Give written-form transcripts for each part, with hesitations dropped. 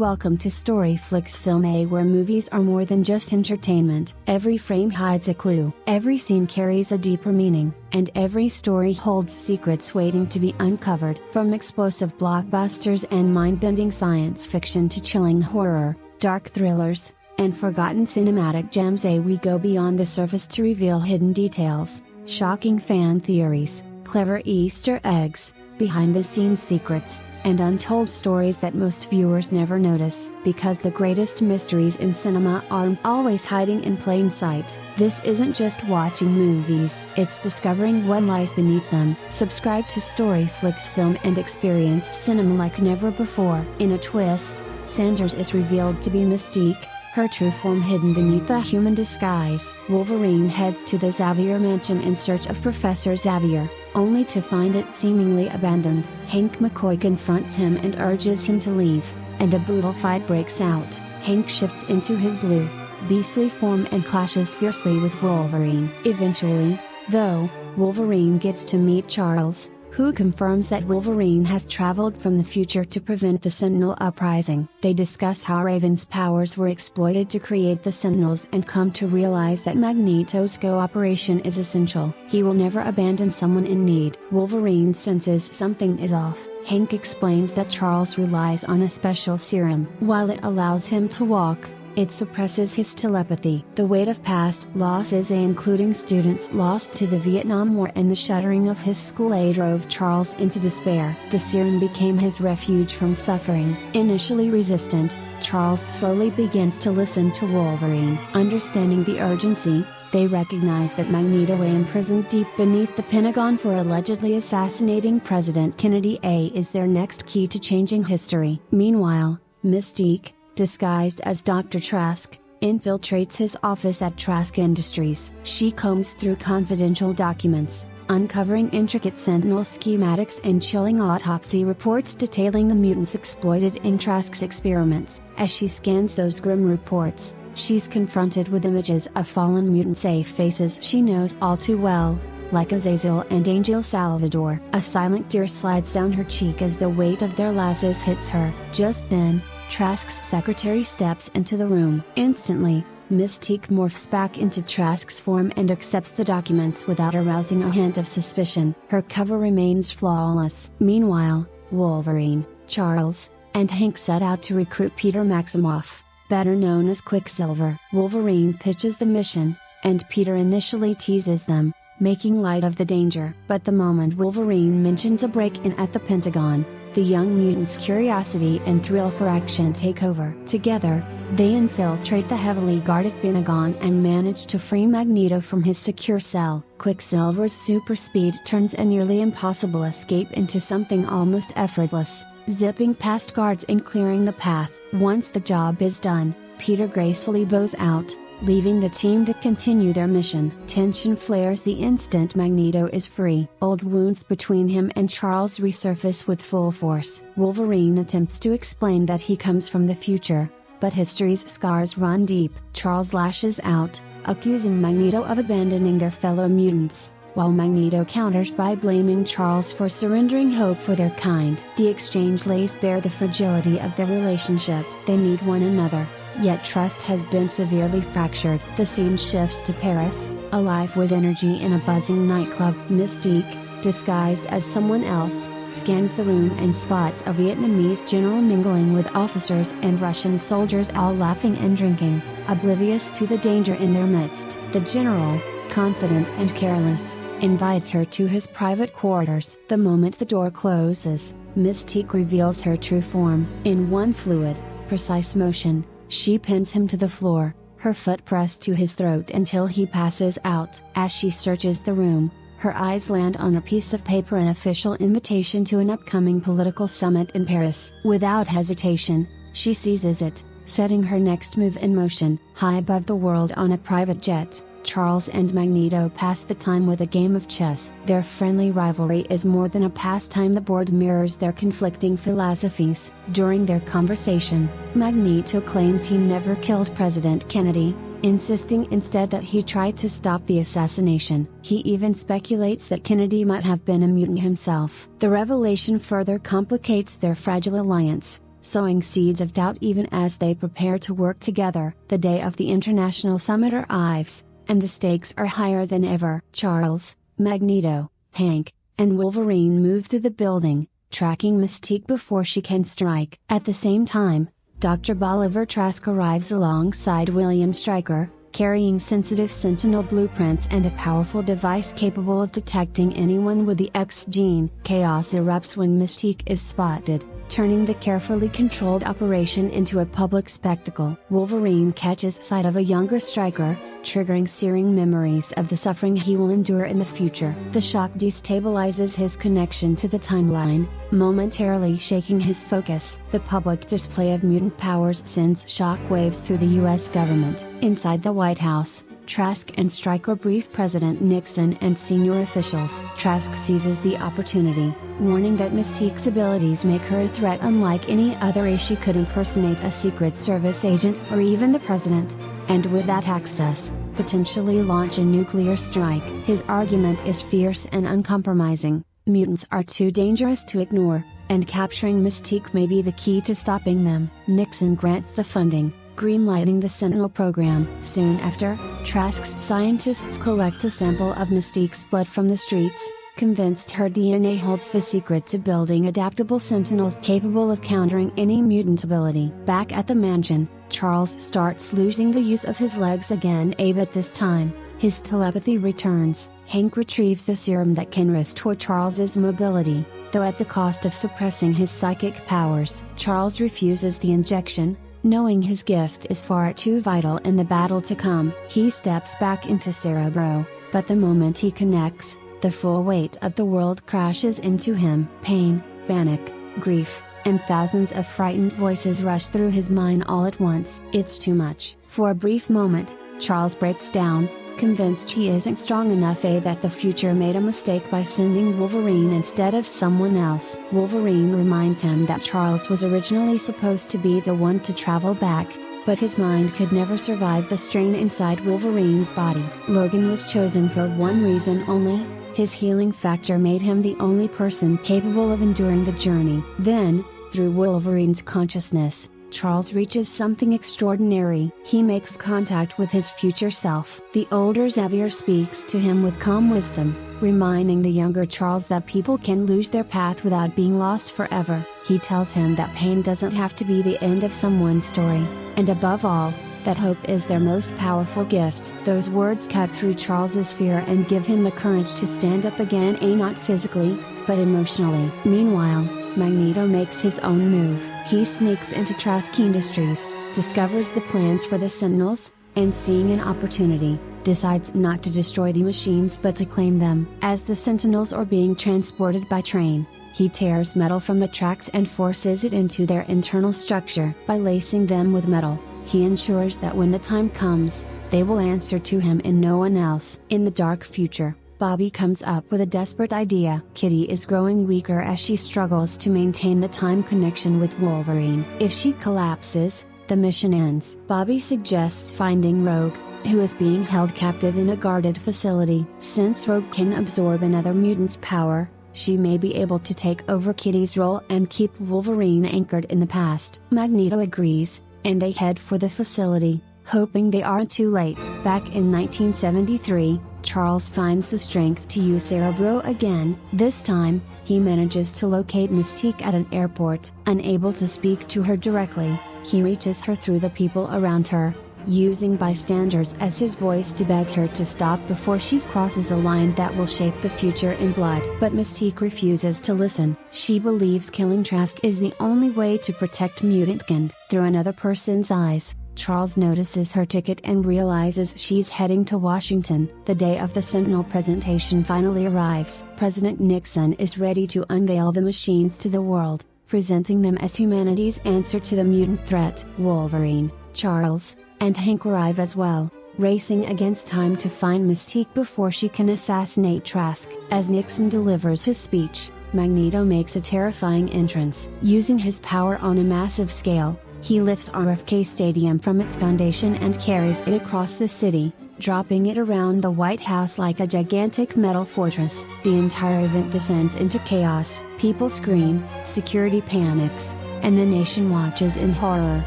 Welcome to Storyflix Film A, where movies are more than just entertainment. Every frame hides a clue, every scene carries a deeper meaning, and every story holds secrets waiting to be uncovered. From explosive blockbusters and mind-bending science fiction to chilling horror, dark thrillers, and forgotten cinematic gems, we go beyond the surface to reveal hidden details, shocking fan theories, clever Easter eggs, behind-the-scenes secrets, and untold stories that most viewers never notice. Because the greatest mysteries in cinema aren't always hiding in plain sight. This isn't just watching movies, it's discovering what lies beneath them. Subscribe to Storyflix Film and experience cinema like never before. In a twist, Sanders is revealed to be Mystique, her true form hidden beneath a human disguise. Wolverine heads to the Xavier mansion in search of Professor Xavier, only to find it seemingly abandoned. Hank McCoy confronts him and urges him to leave, and a brutal fight breaks out. Hank shifts into his blue, beastly form and clashes fiercely with Wolverine. Eventually, though, Wolverine gets to meet Charles, who confirms that Wolverine has traveled from the future to prevent the Sentinel uprising. They discuss how Raven's powers were exploited to create the Sentinels and come to realize that Magneto's cooperation is essential. He will never abandon someone in need. Wolverine senses something is off. Hank explains that Charles relies on a special serum. While it allows him to walk, it suppresses his telepathy. The weight of past losses, including students lost to the Vietnam War and the shuttering of his school, drove Charles into despair. The serum became his refuge from suffering. Initially resistant, Charles slowly begins to listen to Wolverine. Understanding the urgency, they recognize that Magneto, imprisoned deep beneath the Pentagon for allegedly assassinating President Kennedy, is their next key to changing history. Meanwhile, Mystique, disguised as Dr. Trask, infiltrates his office at Trask Industries. She combs through confidential documents, uncovering intricate Sentinel schematics and chilling autopsy reports detailing the mutants exploited in Trask's experiments. As she scans those grim reports, she's confronted with images of fallen mutant safe faces she knows all too well, like Azazel and Angel Salvador. A silent tear slides down her cheek as the weight of their losses hits her. Just then, Trask's secretary steps into the room. Instantly, Mystique morphs back into Trask's form and accepts the documents without arousing a hint of suspicion. Her cover remains flawless. Meanwhile, Wolverine, Charles, and Hank set out to recruit Peter Maximoff, better known as Quicksilver. Wolverine pitches the mission, and Peter initially teases them, making light of the danger. But the moment Wolverine mentions a break-in at the Pentagon, the young mutants' curiosity and thrill for action take over. Together, they infiltrate the heavily guarded Pentagon and manage to free Magneto from his secure cell. Quicksilver's super speed turns a nearly impossible escape into something almost effortless, zipping past guards and clearing the path. Once the job is done, Peter gracefully bows out, leaving the team to continue their mission. Tension flares the instant Magneto is free. Old wounds between him and Charles resurface with full force. Wolverine attempts to explain that he comes from the future, but history's scars run deep. Charles lashes out, accusing Magneto of abandoning their fellow mutants, while Magneto counters by blaming Charles for surrendering hope for their kind. The exchange lays bare the fragility of their relationship. They need one another, yet trust has been severely fractured. The scene shifts to Paris, alive with energy in a buzzing nightclub. Mystique, disguised as someone else, scans the room and spots a Vietnamese general mingling with officers and Russian soldiers, all laughing and drinking, oblivious to the danger in their midst. The general, confident and careless, invites her to his private quarters. The moment the door closes, Mystique reveals her true form. In one fluid, precise motion, she pins him to the floor, her foot pressed to his throat until he passes out. As she searches the room, her eyes land on a piece of paper, an official invitation to an upcoming political summit in Paris. Without hesitation, she seizes it, setting her next move in motion. High above the world on a private jet, Charles and Magneto pass the time with a game of chess. Their friendly rivalry is more than a pastime. The board mirrors their conflicting philosophies. During their conversation, Magneto claims he never killed President Kennedy, insisting instead that he tried to stop the assassination. He even speculates that Kennedy might have been a mutant himself. The revelation further complicates their fragile alliance, sowing seeds of doubt even as they prepare to work together. The day of the international summit arrives, and the stakes are higher than ever. Charles, Magneto, Hank, and Wolverine move through the building, tracking Mystique before she can strike. At the same time, Dr. Bolivar Trask arrives alongside William Stryker, carrying sensitive Sentinel blueprints and a powerful device capable of detecting anyone with the X gene. Chaos erupts when Mystique is spotted, turning the carefully controlled operation into a public spectacle. Wolverine catches sight of a younger Stryker, triggering searing memories of the suffering he will endure in the future. The shock destabilizes his connection to the timeline, momentarily shaking his focus. The public display of mutant powers sends shockwaves through the US government. Inside the White House, Trask and Stryker brief President Nixon and senior officials. Trask seizes the opportunity, warning that Mystique's abilities make her a threat unlike any other. She could impersonate a Secret Service agent or even the president, and with that access, potentially launch a nuclear strike. His argument is fierce and uncompromising. Mutants are too dangerous to ignore, and capturing Mystique may be the key to stopping them. Nixon grants the funding, greenlighting the Sentinel program. Soon after, Trask's scientists collect a sample of Mystique's blood from the streets, convinced her DNA holds the secret to building adaptable Sentinels capable of countering any mutant ability. Back at the mansion, Charles starts losing the use of his legs again. But this time, his telepathy returns. Hank retrieves the serum that can restore Charles's mobility, though at the cost of suppressing his psychic powers. Charles refuses the injection, knowing his gift is far too vital in the battle to come. He steps back into Cerebro, but the moment he connects, the full weight of the world crashes into him. Pain, panic, grief, and thousands of frightened voices rush through his mind all at once. It's too much. For a brief moment, Charles breaks down, convinced he isn't strong enough. That the future made a mistake by sending Wolverine instead of someone else. Wolverine reminds him that Charles was originally supposed to be the one to travel back, but his mind could never survive the strain inside Wolverine's body. Logan was chosen for one reason only: his healing factor made him the only person capable of enduring the journey. Then, through Wolverine's consciousness, Charles reaches something extraordinary. He makes contact with his future self. The older Xavier speaks to him with calm wisdom, reminding the younger Charles that people can lose their path without being lost forever. He tells him that pain doesn't have to be the end of someone's story, and above all, that hope is their most powerful gift. Those words cut through Charles's fear and give him the courage to stand up again, not physically, but emotionally. Meanwhile, Magneto makes his own move. He sneaks into Trask Industries, discovers the plans for the Sentinels, and seeing an opportunity, decides not to destroy the machines but to claim them. As the Sentinels are being transported by train, he tears metal from the tracks and forces it into their internal structure. By lacing them with metal, he ensures that when the time comes, they will answer to him and no one else. In the dark future, Bobby comes up with a desperate idea. Kitty is growing weaker as she struggles to maintain the time connection with Wolverine. If she collapses, the mission ends. Bobby suggests finding Rogue, who is being held captive in a guarded facility. Since Rogue can absorb another mutant's power, she may be able to take over Kitty's role and keep Wolverine anchored in the past. Magneto agrees, and they head for the facility, hoping they aren't too late. Back in 1973, Charles finds the strength to use Cerebro again. This time, he manages to locate Mystique at an airport. Unable to speak to her directly, he reaches her through the people around her, using bystanders as his voice to beg her to stop before she crosses a line that will shape the future in blood. But Mystique refuses to listen. She believes killing Trask is the only way to protect Mutantkind. Through another person's eyes, Charles notices her ticket and realizes she's heading to Washington. The day of the Sentinel presentation finally arrives. President Nixon is ready to unveil the machines to the world, presenting them as humanity's answer to the mutant threat. Wolverine, Charles, and Hank arrive as well, racing against time to find Mystique before she can assassinate Trask. As Nixon delivers his speech, Magneto makes a terrifying entrance. Using his power on a massive scale, he lifts RFK Stadium from its foundation and carries it across the city, dropping it around the White House like a gigantic metal fortress. The entire event descends into chaos. People scream, security panics, and the nation watches in horror.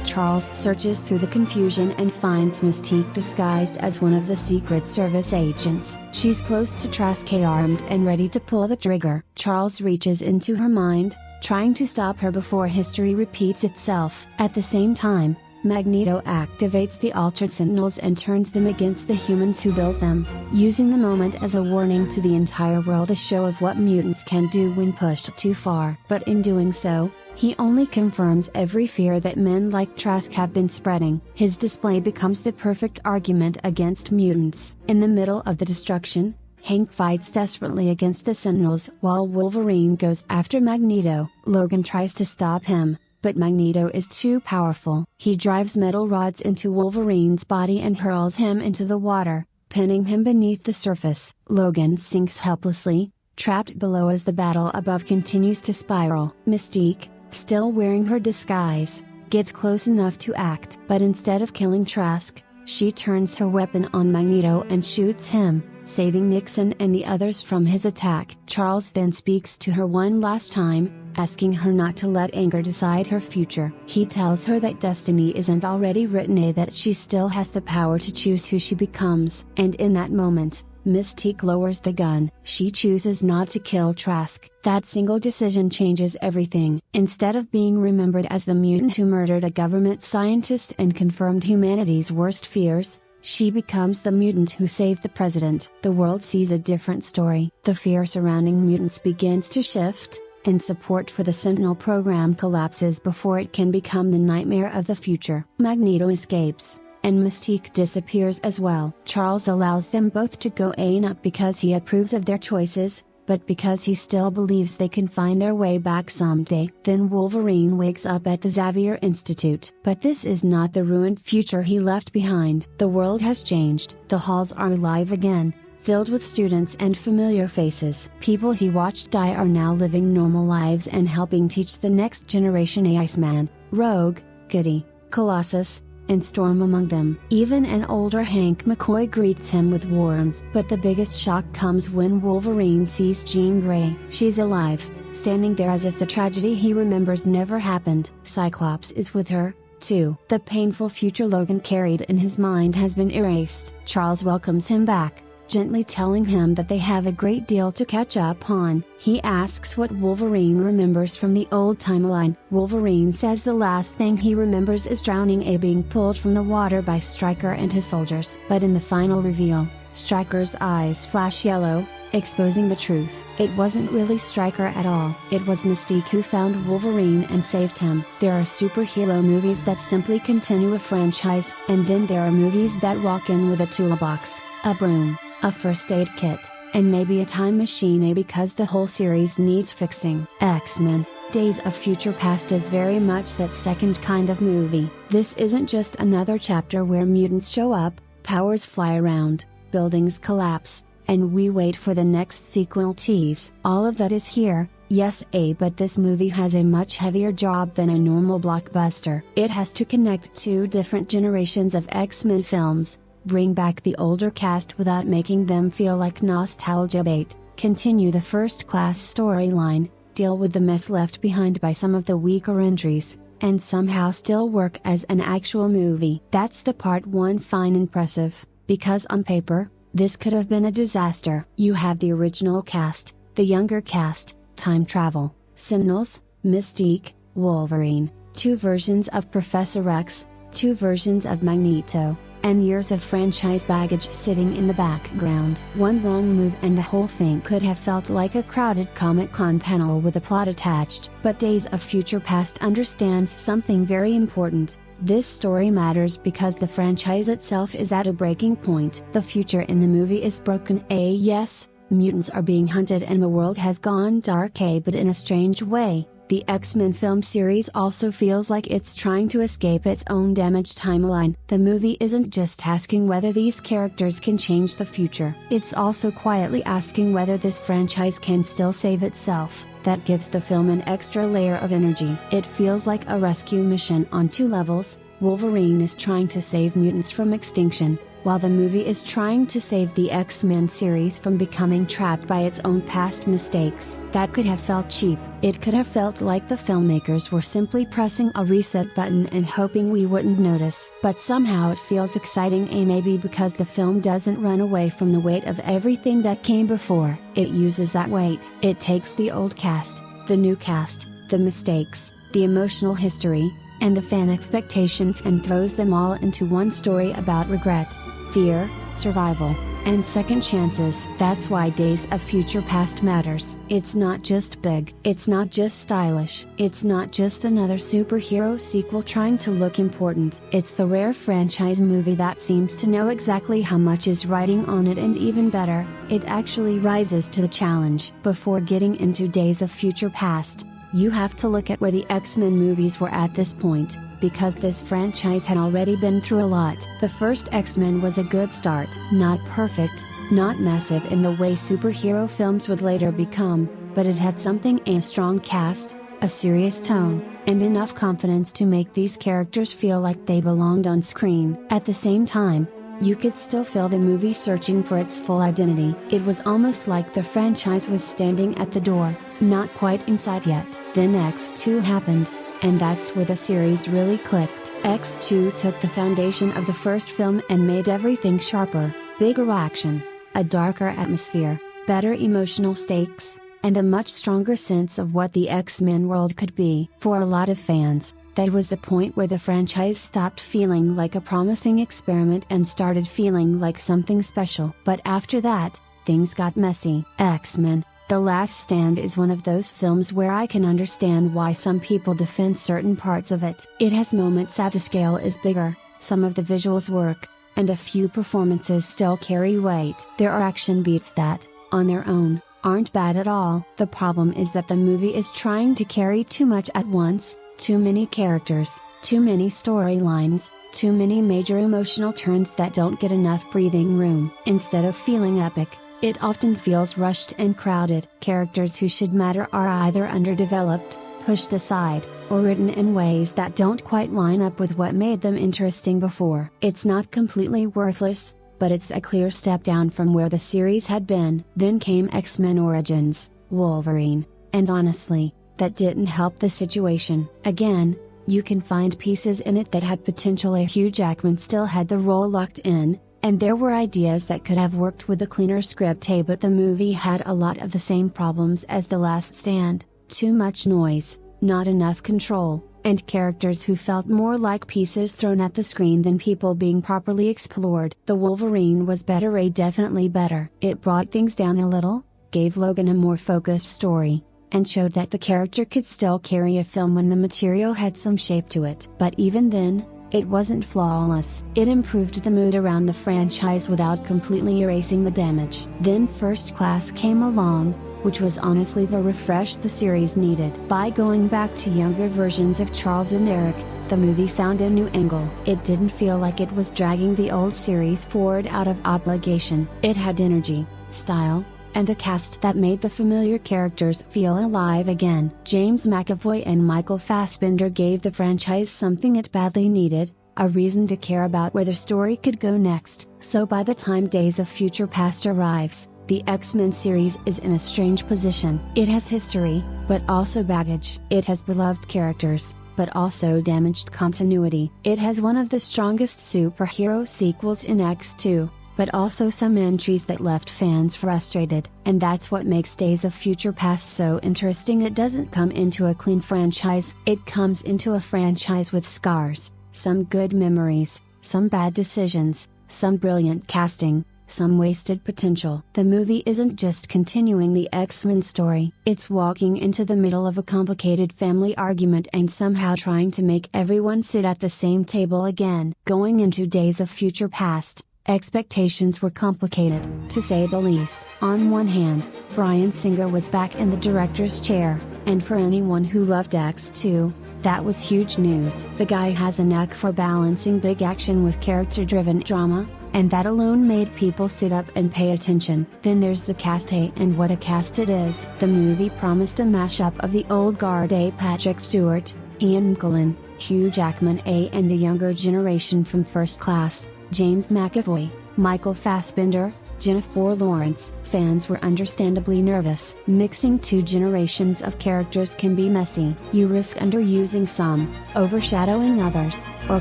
Charles searches through the confusion and finds Mystique disguised as one of the Secret Service agents. She's close to Trask, armed and ready to pull the trigger. Charles reaches into her mind, trying to stop her before history repeats itself. At the same time, Magneto activates the altered Sentinels and turns them against the humans who built them, using the moment as a warning to the entire world, a show of what mutants can do when pushed too far. But in doing so, he only confirms every fear that men like Trask have been spreading. His display becomes the perfect argument against mutants. In the middle of the destruction, Hank fights desperately against the Sentinels while Wolverine goes after Magneto. Logan tries to stop him, but Magneto is too powerful. He drives metal rods into Wolverine's body and hurls him into the water, pinning him beneath the surface. Logan sinks helplessly, trapped below as the battle above continues to spiral. Mystique, still wearing her disguise, gets close enough to act. But instead of killing Trask, she turns her weapon on Magneto and shoots him, saving Nixon and the others from his attack. Charles then speaks to her one last time, asking her not to let anger decide her future. He tells her that destiny isn't already written, that she still has the power to choose who she becomes. And in that moment, Mystique lowers the gun. She chooses not to kill Trask. That single decision changes everything. Instead of being remembered as the mutant who murdered a government scientist and confirmed humanity's worst fears, she becomes the mutant who saved the president. The world sees a different story. The fear surrounding mutants begins to shift, and support for the Sentinel program collapses before it can become the nightmare of the future. Magneto escapes, and Mystique disappears as well. Charles allows them both to go, not because he approves of their choices, but because he still believes they can find their way back someday. Then Wolverine wakes up at the Xavier Institute. But this is not the ruined future he left behind. The world has changed. The halls are alive again, filled with students and familiar faces. People he watched die are now living normal lives and helping teach the next generation, Iceman, Rogue, Goody, Colossus, and Storm among them. Even an older Hank McCoy greets him with warmth. But the biggest shock comes when Wolverine sees Jean Grey. She's alive, standing there as if the tragedy he remembers never happened. Cyclops is with her, too. The painful future Logan carried in his mind has been erased. Charles welcomes him back, gently telling him that they have a great deal to catch up on. He asks what Wolverine remembers from the old timeline. Wolverine says the last thing he remembers is drowning, being pulled from the water by Stryker and his soldiers. But in the final reveal, Stryker's eyes flash yellow, exposing the truth. It wasn't really Stryker at all. It was Mystique who found Wolverine and saved him. There are superhero movies that simply continue a franchise, and then there are movies that walk in with a toolbox, a broom, a first aid kit, and maybe a time machine, because the whole series needs fixing. X-Men: Days of Future Past is very much that second kind of movie. This isn't just another chapter where mutants show up, powers fly around, buildings collapse, and we wait for the next sequel tease. All of that is here, yes, but this movie has a much heavier job than a normal blockbuster. It has to connect two different generations of X-Men films, bring back the older cast without making them feel like nostalgia bait, continue the first-class storyline, deal with the mess left behind by some of the weaker entries, and somehow still work as an actual movie. That's the part one find impressive, because on paper, this could have been a disaster. You have the original cast, the younger cast, time travel, Sentinels, Mystique, Wolverine, two versions of Professor X, two versions of Magneto, and years of franchise baggage sitting in the background. One wrong move and the whole thing could have felt like a crowded Comic-Con panel with a plot attached. But Days of Future Past understands something very important. This story matters because the franchise itself is at a breaking point. The future in the movie is broken. Yes, mutants are being hunted and the world has gone dark, but in a strange way, the X-Men film series also feels like it's trying to escape its own damaged timeline. The movie isn't just asking whether these characters can change the future. It's also quietly asking whether this franchise can still save itself. That gives the film an extra layer of energy. It feels like a rescue mission on two levels. Wolverine is trying to save mutants from extinction, While the movie is trying to save the X-Men series from becoming trapped by its own past mistakes, that could have felt cheap. It could have felt like the filmmakers were simply pressing a reset button and hoping we wouldn't notice. But somehow it feels exciting, maybe because the film doesn't run away from the weight of everything that came before. It uses that weight. It takes the old cast, the new cast, the mistakes, the emotional history, and the fan expectations and throws them all into one story about regret, fear, survival, and second chances. That's why Days of Future Past matters. It's not just big. It's not just stylish. It's not just another superhero sequel trying to look important. It's the rare franchise movie that seems to know exactly how much is riding on it, and even better, it actually rises to the challenge. Before getting into Days of Future Past, you have to look at where the X-Men movies were at this point, because this franchise had already been through a lot. The first X-Men was a good start. Not perfect, not massive in the way superhero films would later become, but it had something: a strong cast, a serious tone, and enough confidence to make these characters feel like they belonged on screen. At the same time, you could still feel the movie searching for its full identity. It was almost like the franchise was standing at the door, not quite inside yet. Then X2 happened, and that's where the series really clicked. X2 took the foundation of the first film and made everything sharper: bigger action, a darker atmosphere, better emotional stakes, and a much stronger sense of what the X-Men world could be. For a lot of fans, that was the point where the franchise stopped feeling like a promising experiment and started feeling like something special. But after that, things got messy. X-Men: The Last Stand is one of those films where I can understand why some people defend certain parts of it. It has moments that the scale is bigger, some of the visuals work, and a few performances still carry weight. There are action beats that, on their own, aren't bad at all. The problem is that the movie is trying to carry too much at once. Too many characters, too many storylines, too many major emotional turns that don't get enough breathing room. Instead of feeling epic, it often feels rushed and crowded. Characters who should matter are either underdeveloped, pushed aside, or written in ways that don't quite line up with what made them interesting before. It's not completely worthless, but it's a clear step down from where the series had been. Then came X-Men Origins, Wolverine, and honestly, that didn't help the situation. Again, you can find pieces in it that had potential. Hugh Jackman still had the role locked in, and there were ideas that could have worked with a cleaner script, but the movie had a lot of the same problems as The Last Stand: too much noise, not enough control, and characters who felt more like pieces thrown at the screen than people being properly explored. The Wolverine was better, definitely better. It brought things down a little, gave Logan a more focused story, and showed that the character could still carry a film when the material had some shape to it. But even then, it wasn't flawless. It improved the mood around the franchise without completely erasing the damage. Then First Class came along, which was honestly the refresh the series needed. By going back to younger versions of Charles and Eric, the movie found a new angle. It didn't feel like it was dragging the old series forward out of obligation. It had energy, style, and a cast that made the familiar characters feel alive again. James McAvoy and Michael Fassbender gave the franchise something it badly needed: a reason to care about where the story could go next. So by the time Days of Future Past arrives, the X-Men series is in a strange position. It has history, but also baggage. It has beloved characters, but also damaged continuity. It has one of the strongest superhero sequels in X2, but also some entries that left fans frustrated. And that's what makes Days of Future Past so interesting. It doesn't come into a clean franchise, it comes into a franchise with scars, some good memories, some bad decisions, some brilliant casting, some wasted potential. The movie isn't just continuing the X-Men story, it's walking into the middle of a complicated family argument and somehow trying to make everyone sit at the same table again. Going into Days of Future Past, expectations were complicated, to say the least. On one hand, Bryan Singer was back in the director's chair, and for anyone who loved X2, that was huge news. The guy has a knack for balancing big action with character-driven drama, and that alone made people sit up and pay attention. Then there's the cast, and what a cast it is. The movie promised a mashup of the old guard: Patrick Stewart, Ian McKellen, Hugh Jackman, and the younger generation from First Class, James McAvoy, Michael Fassbender, Jennifer Lawrence. Fans were understandably nervous. Mixing two generations of characters can be messy. You risk underusing some, overshadowing others, or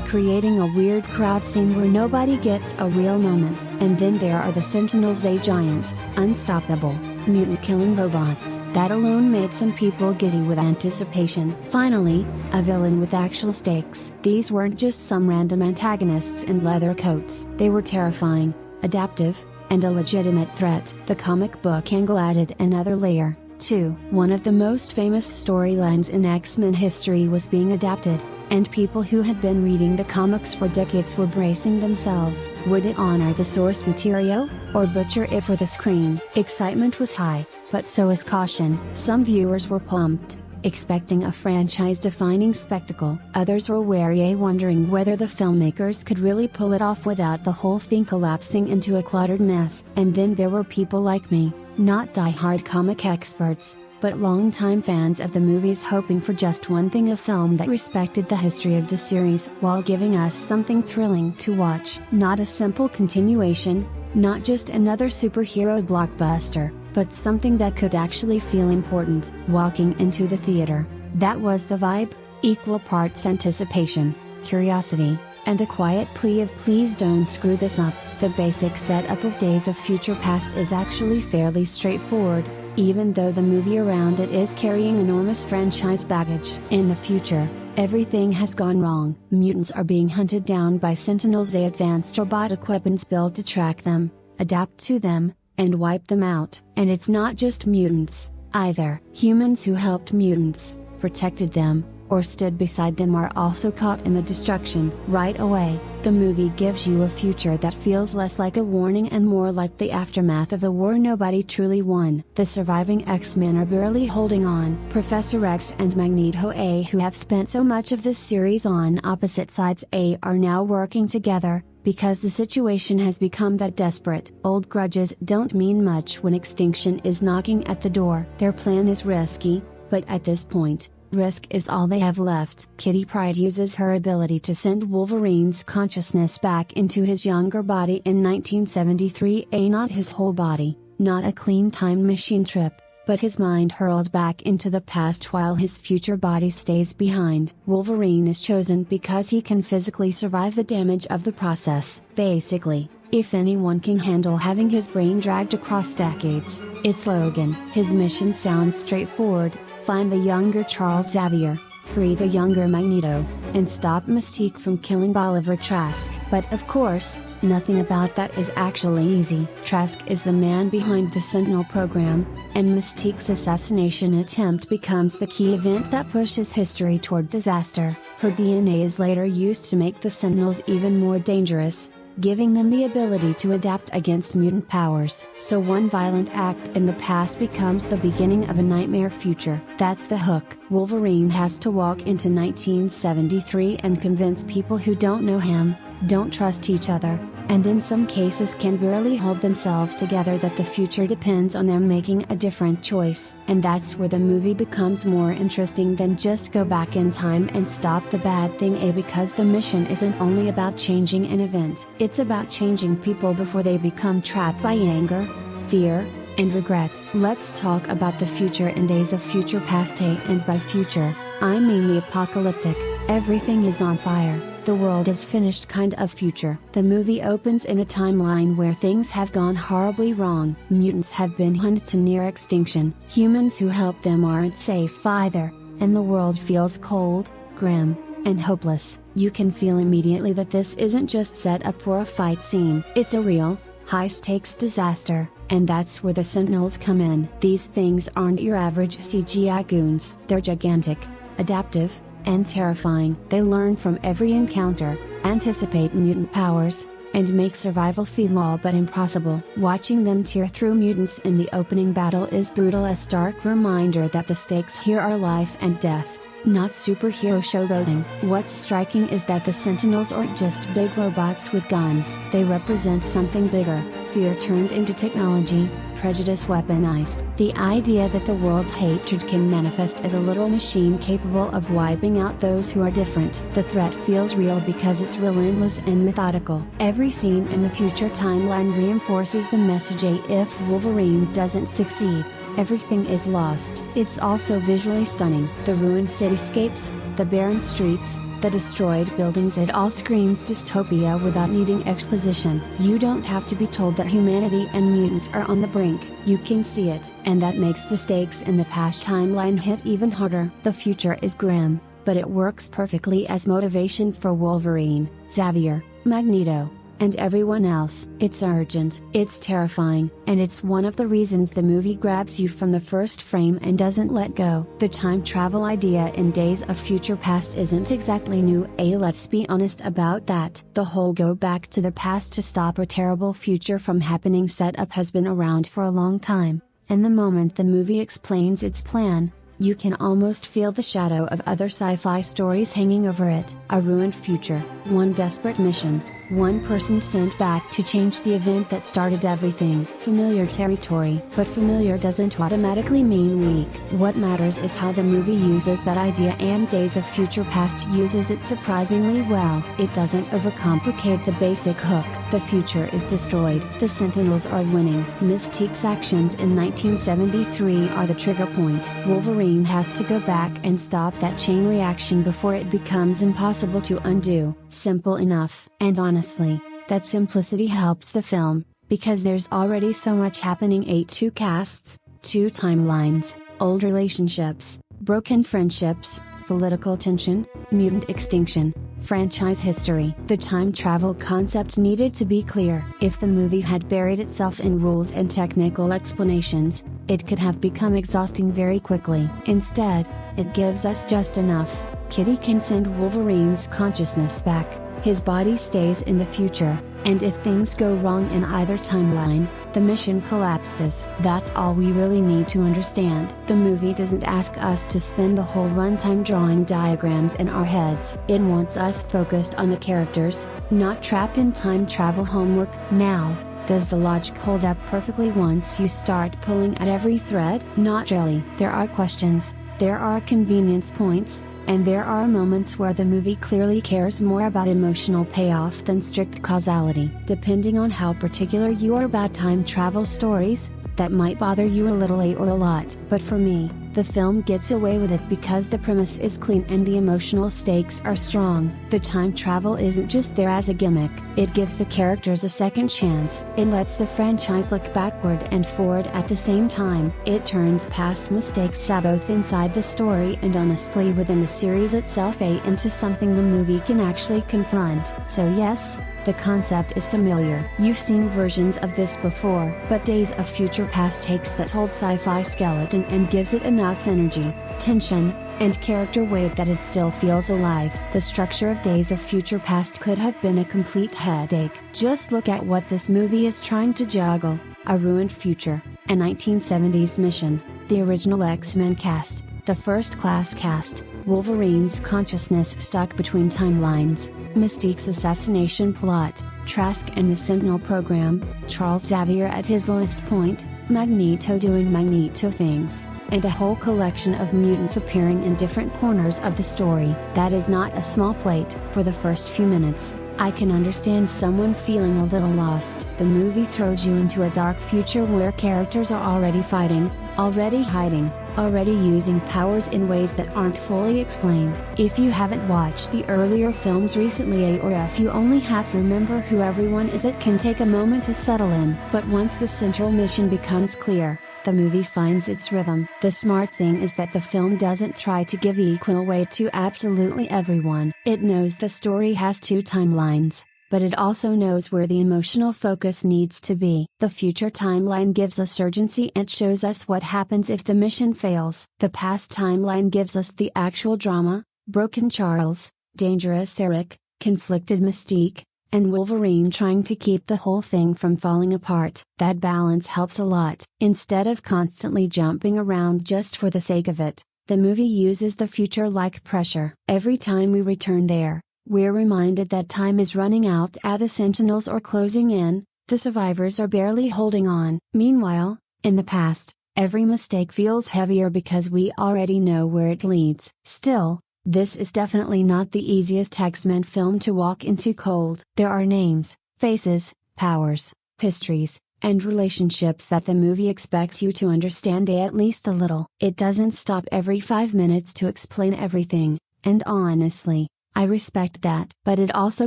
creating a weird crowd scene where nobody gets a real moment. And then there are the Sentinels, a giant, unstoppable, mutant-killing robots. That alone made some people giddy with anticipation. Finally, a villain with actual stakes. These weren't just some random antagonists in leather coats. They were terrifying, adaptive, and a legitimate threat. The comic book angle added another layer, too. One of the most famous storylines in X-Men history was being adapted, and people who had been reading the comics for decades were bracing themselves. Would it honor the source material, or butcher it for the screen? Excitement was high, but so was caution. Some viewers were pumped, expecting a franchise-defining spectacle. Others were wary, wondering whether the filmmakers could really pull it off without the whole thing collapsing into a cluttered mess. And then there were people like me, not die-hard comic experts, but longtime fans of the movies, hoping for just one thing: a film that respected the history of the series while giving us something thrilling to watch. Not a simple continuation, not just another superhero blockbuster, but something that could actually feel important. Walking into the theater, that was the vibe, equal parts anticipation, curiosity, and a quiet plea of please don't screw this up. The basic setup of Days of Future Past is actually fairly straightforward, even though the movie around it is carrying enormous franchise baggage. In the future, everything has gone wrong. Mutants are being hunted down by Sentinels, advanced robotic weapons built to track them, adapt to them, and wipe them out. And it's not just mutants, either. Humans who helped mutants, protected them, or stood beside them are also caught in the destruction. Right away, the movie gives you a future that feels less like a warning and more like the aftermath of a war nobody truly won. The surviving X-Men are barely holding on. Professor X and Magneto, who have spent so much of this series on opposite sides, are now working together, because the situation has become that desperate. Old grudges don't mean much when extinction is knocking at the door. Their plan is risky, but at this point, risk is all they have left. Kitty Pryde uses her ability to send Wolverine's consciousness back into his younger body in 1973, not his whole body, not a clean time machine trip, but his mind hurled back into the past while his future body stays behind. Wolverine is chosen because he can physically survive the damage of the process. Basically, if anyone can handle having his brain dragged across decades, it's Logan. His mission sounds straightforward: find the younger Charles Xavier, free the younger Magneto, and stop Mystique from killing Bolivar Trask. But of course, nothing about that is actually easy. Trask is the man behind the Sentinel program, and Mystique's assassination attempt becomes the key event that pushes history toward disaster. Her DNA is later used to make the Sentinels even more dangerous, giving them the ability to adapt against mutant powers. So one violent act in the past becomes the beginning of a nightmare future. That's the hook. Wolverine has to walk into 1973 and convince people who don't know him, don't trust each other, and in some cases can barely hold themselves together, that the future depends on them making a different choice. And that's where the movie becomes more interesting than just go back in time and stop the bad thing, because the mission isn't only about changing an event. It's about changing people before they become trapped by anger, fear, and regret. Let's talk about the future in Days of Future Past, and by future, I mean the apocalyptic, everything is on fire, the world is finished kind of future. The movie opens in a timeline where things have gone horribly wrong. Mutants have been hunted to near extinction. Humans who help them aren't safe either, and the world feels cold, grim, and hopeless. You can feel immediately that this isn't just set up for a fight scene. It's a real, high-stakes disaster, and that's where the Sentinels come in. These things aren't your average CGI goons. They're gigantic, adaptive, and terrifying. They learn from every encounter, anticipate mutant powers, and make survival feel all but impossible. Watching them tear through mutants in the opening battle is brutal, a stark reminder that the stakes here are life and death, not superhero showboating. What's striking is that the Sentinels aren't just big robots with guns. They represent something bigger: fear turned into technology, prejudice weaponized. The idea that the world's hatred can manifest as a little machine capable of wiping out those who are different. The threat feels real because it's relentless and methodical. Every scene in the future timeline reinforces the message: if Wolverine doesn't succeed, everything is lost. It's also visually stunning. The ruined cityscapes, the barren streets, the destroyed buildings, it all screams dystopia without needing exposition. You don't have to be told that humanity and mutants are on the brink. You can see it, and that makes the stakes in the past timeline hit even harder. The future is grim, but it works perfectly as motivation for Wolverine, Xavier, Magneto, and everyone else. It's urgent, it's terrifying, and it's one of the reasons the movie grabs you from the first frame and doesn't let go. The time travel idea in Days of Future Past isn't exactly new, let's be honest about that. The whole go back to the past to stop a terrible future from happening setup has been around for a long time, and the moment the movie explains its plan, you can almost feel the shadow of other sci-fi stories hanging over it. A ruined future, one desperate mission, one person sent back to change the event that started everything. Familiar territory, but familiar doesn't automatically mean weak. What matters is how the movie uses that idea, and Days of Future Past uses it surprisingly well. It doesn't overcomplicate the basic hook. The future is destroyed. The Sentinels are winning. Mystique's actions in 1973 are the trigger point. Wolverine has to go back and stop that chain reaction before it becomes impossible to undo. Simple enough. And honestly, that simplicity helps the film, because there's already so much happening. Two casts, two timelines, old relationships, broken friendships, political tension, mutant extinction, franchise history. The time travel concept needed to be clear. If the movie had buried itself in rules and technical explanations, it could have become exhausting very quickly. Instead, it gives us just enough. Kitty can send Wolverine's consciousness back, his body stays in the future, and if things go wrong in either timeline, the mission collapses. That's all we really need to understand. The movie doesn't ask us to spend the whole runtime drawing diagrams in our heads. It wants us focused on the characters, not trapped in time travel homework. Now, does the logic hold up perfectly once you start pulling at every thread? Not really. There are questions, there are convenience points, and there are moments where the movie clearly cares more about emotional payoff than strict causality. Depending on how particular you are about time travel stories, that might bother you a little or a lot. But for me, the film gets away with it because the premise is clean and the emotional stakes are strong. The time travel isn't just there as a gimmick, it gives the characters a second chance. It lets the franchise look backward and forward at the same time. It turns past mistakes both inside the story and honestly within the series itself into something the movie can actually confront. So yes, the concept is familiar. You've seen versions of this before, but Days of Future Past takes that old sci-fi skeleton and gives it enough energy, tension, and character weight that it still feels alive. The structure of Days of Future Past could have been a complete headache. Just look at what this movie is trying to juggle: a ruined future, a 1970s mission, the original X-Men cast, the First Class cast, Wolverine's consciousness stuck between timelines, Mystique's assassination plot, Trask and the Sentinel program, Charles Xavier at his lowest point, Magneto doing Magneto things, and a whole collection of mutants appearing in different corners of the story. That is not a small plate. For the first few minutes, I can understand someone feeling a little lost. The movie throws you into a dark future where characters are already fighting, already hiding, already using powers in ways that aren't fully explained. If you haven't watched the earlier films recently, or if you only half remember who everyone is, it can take a moment to settle in. But once the central mission becomes clear, the movie finds its rhythm. The smart thing is that the film doesn't try to give equal weight to absolutely everyone. It knows the story has two timelines, but it also knows where the emotional focus needs to be. The future timeline gives us urgency and shows us what happens if the mission fails. The past timeline gives us the actual drama: broken Charles, dangerous Eric, conflicted Mystique, and Wolverine trying to keep the whole thing from falling apart. That balance helps a lot. Instead of constantly jumping around just for the sake of it, The movie uses the future like pressure. Every time we return there, we're reminded that time is running out as the Sentinels are closing in, the survivors are barely holding on. Meanwhile, in the past, every mistake feels heavier because we already know where it leads. Still, this is definitely not the easiest X-Men film to walk into cold. There are names, faces, powers, histories, and relationships that the movie expects you to understand at least a little. It doesn't stop every 5 minutes to explain everything, and honestly, I respect that. But it also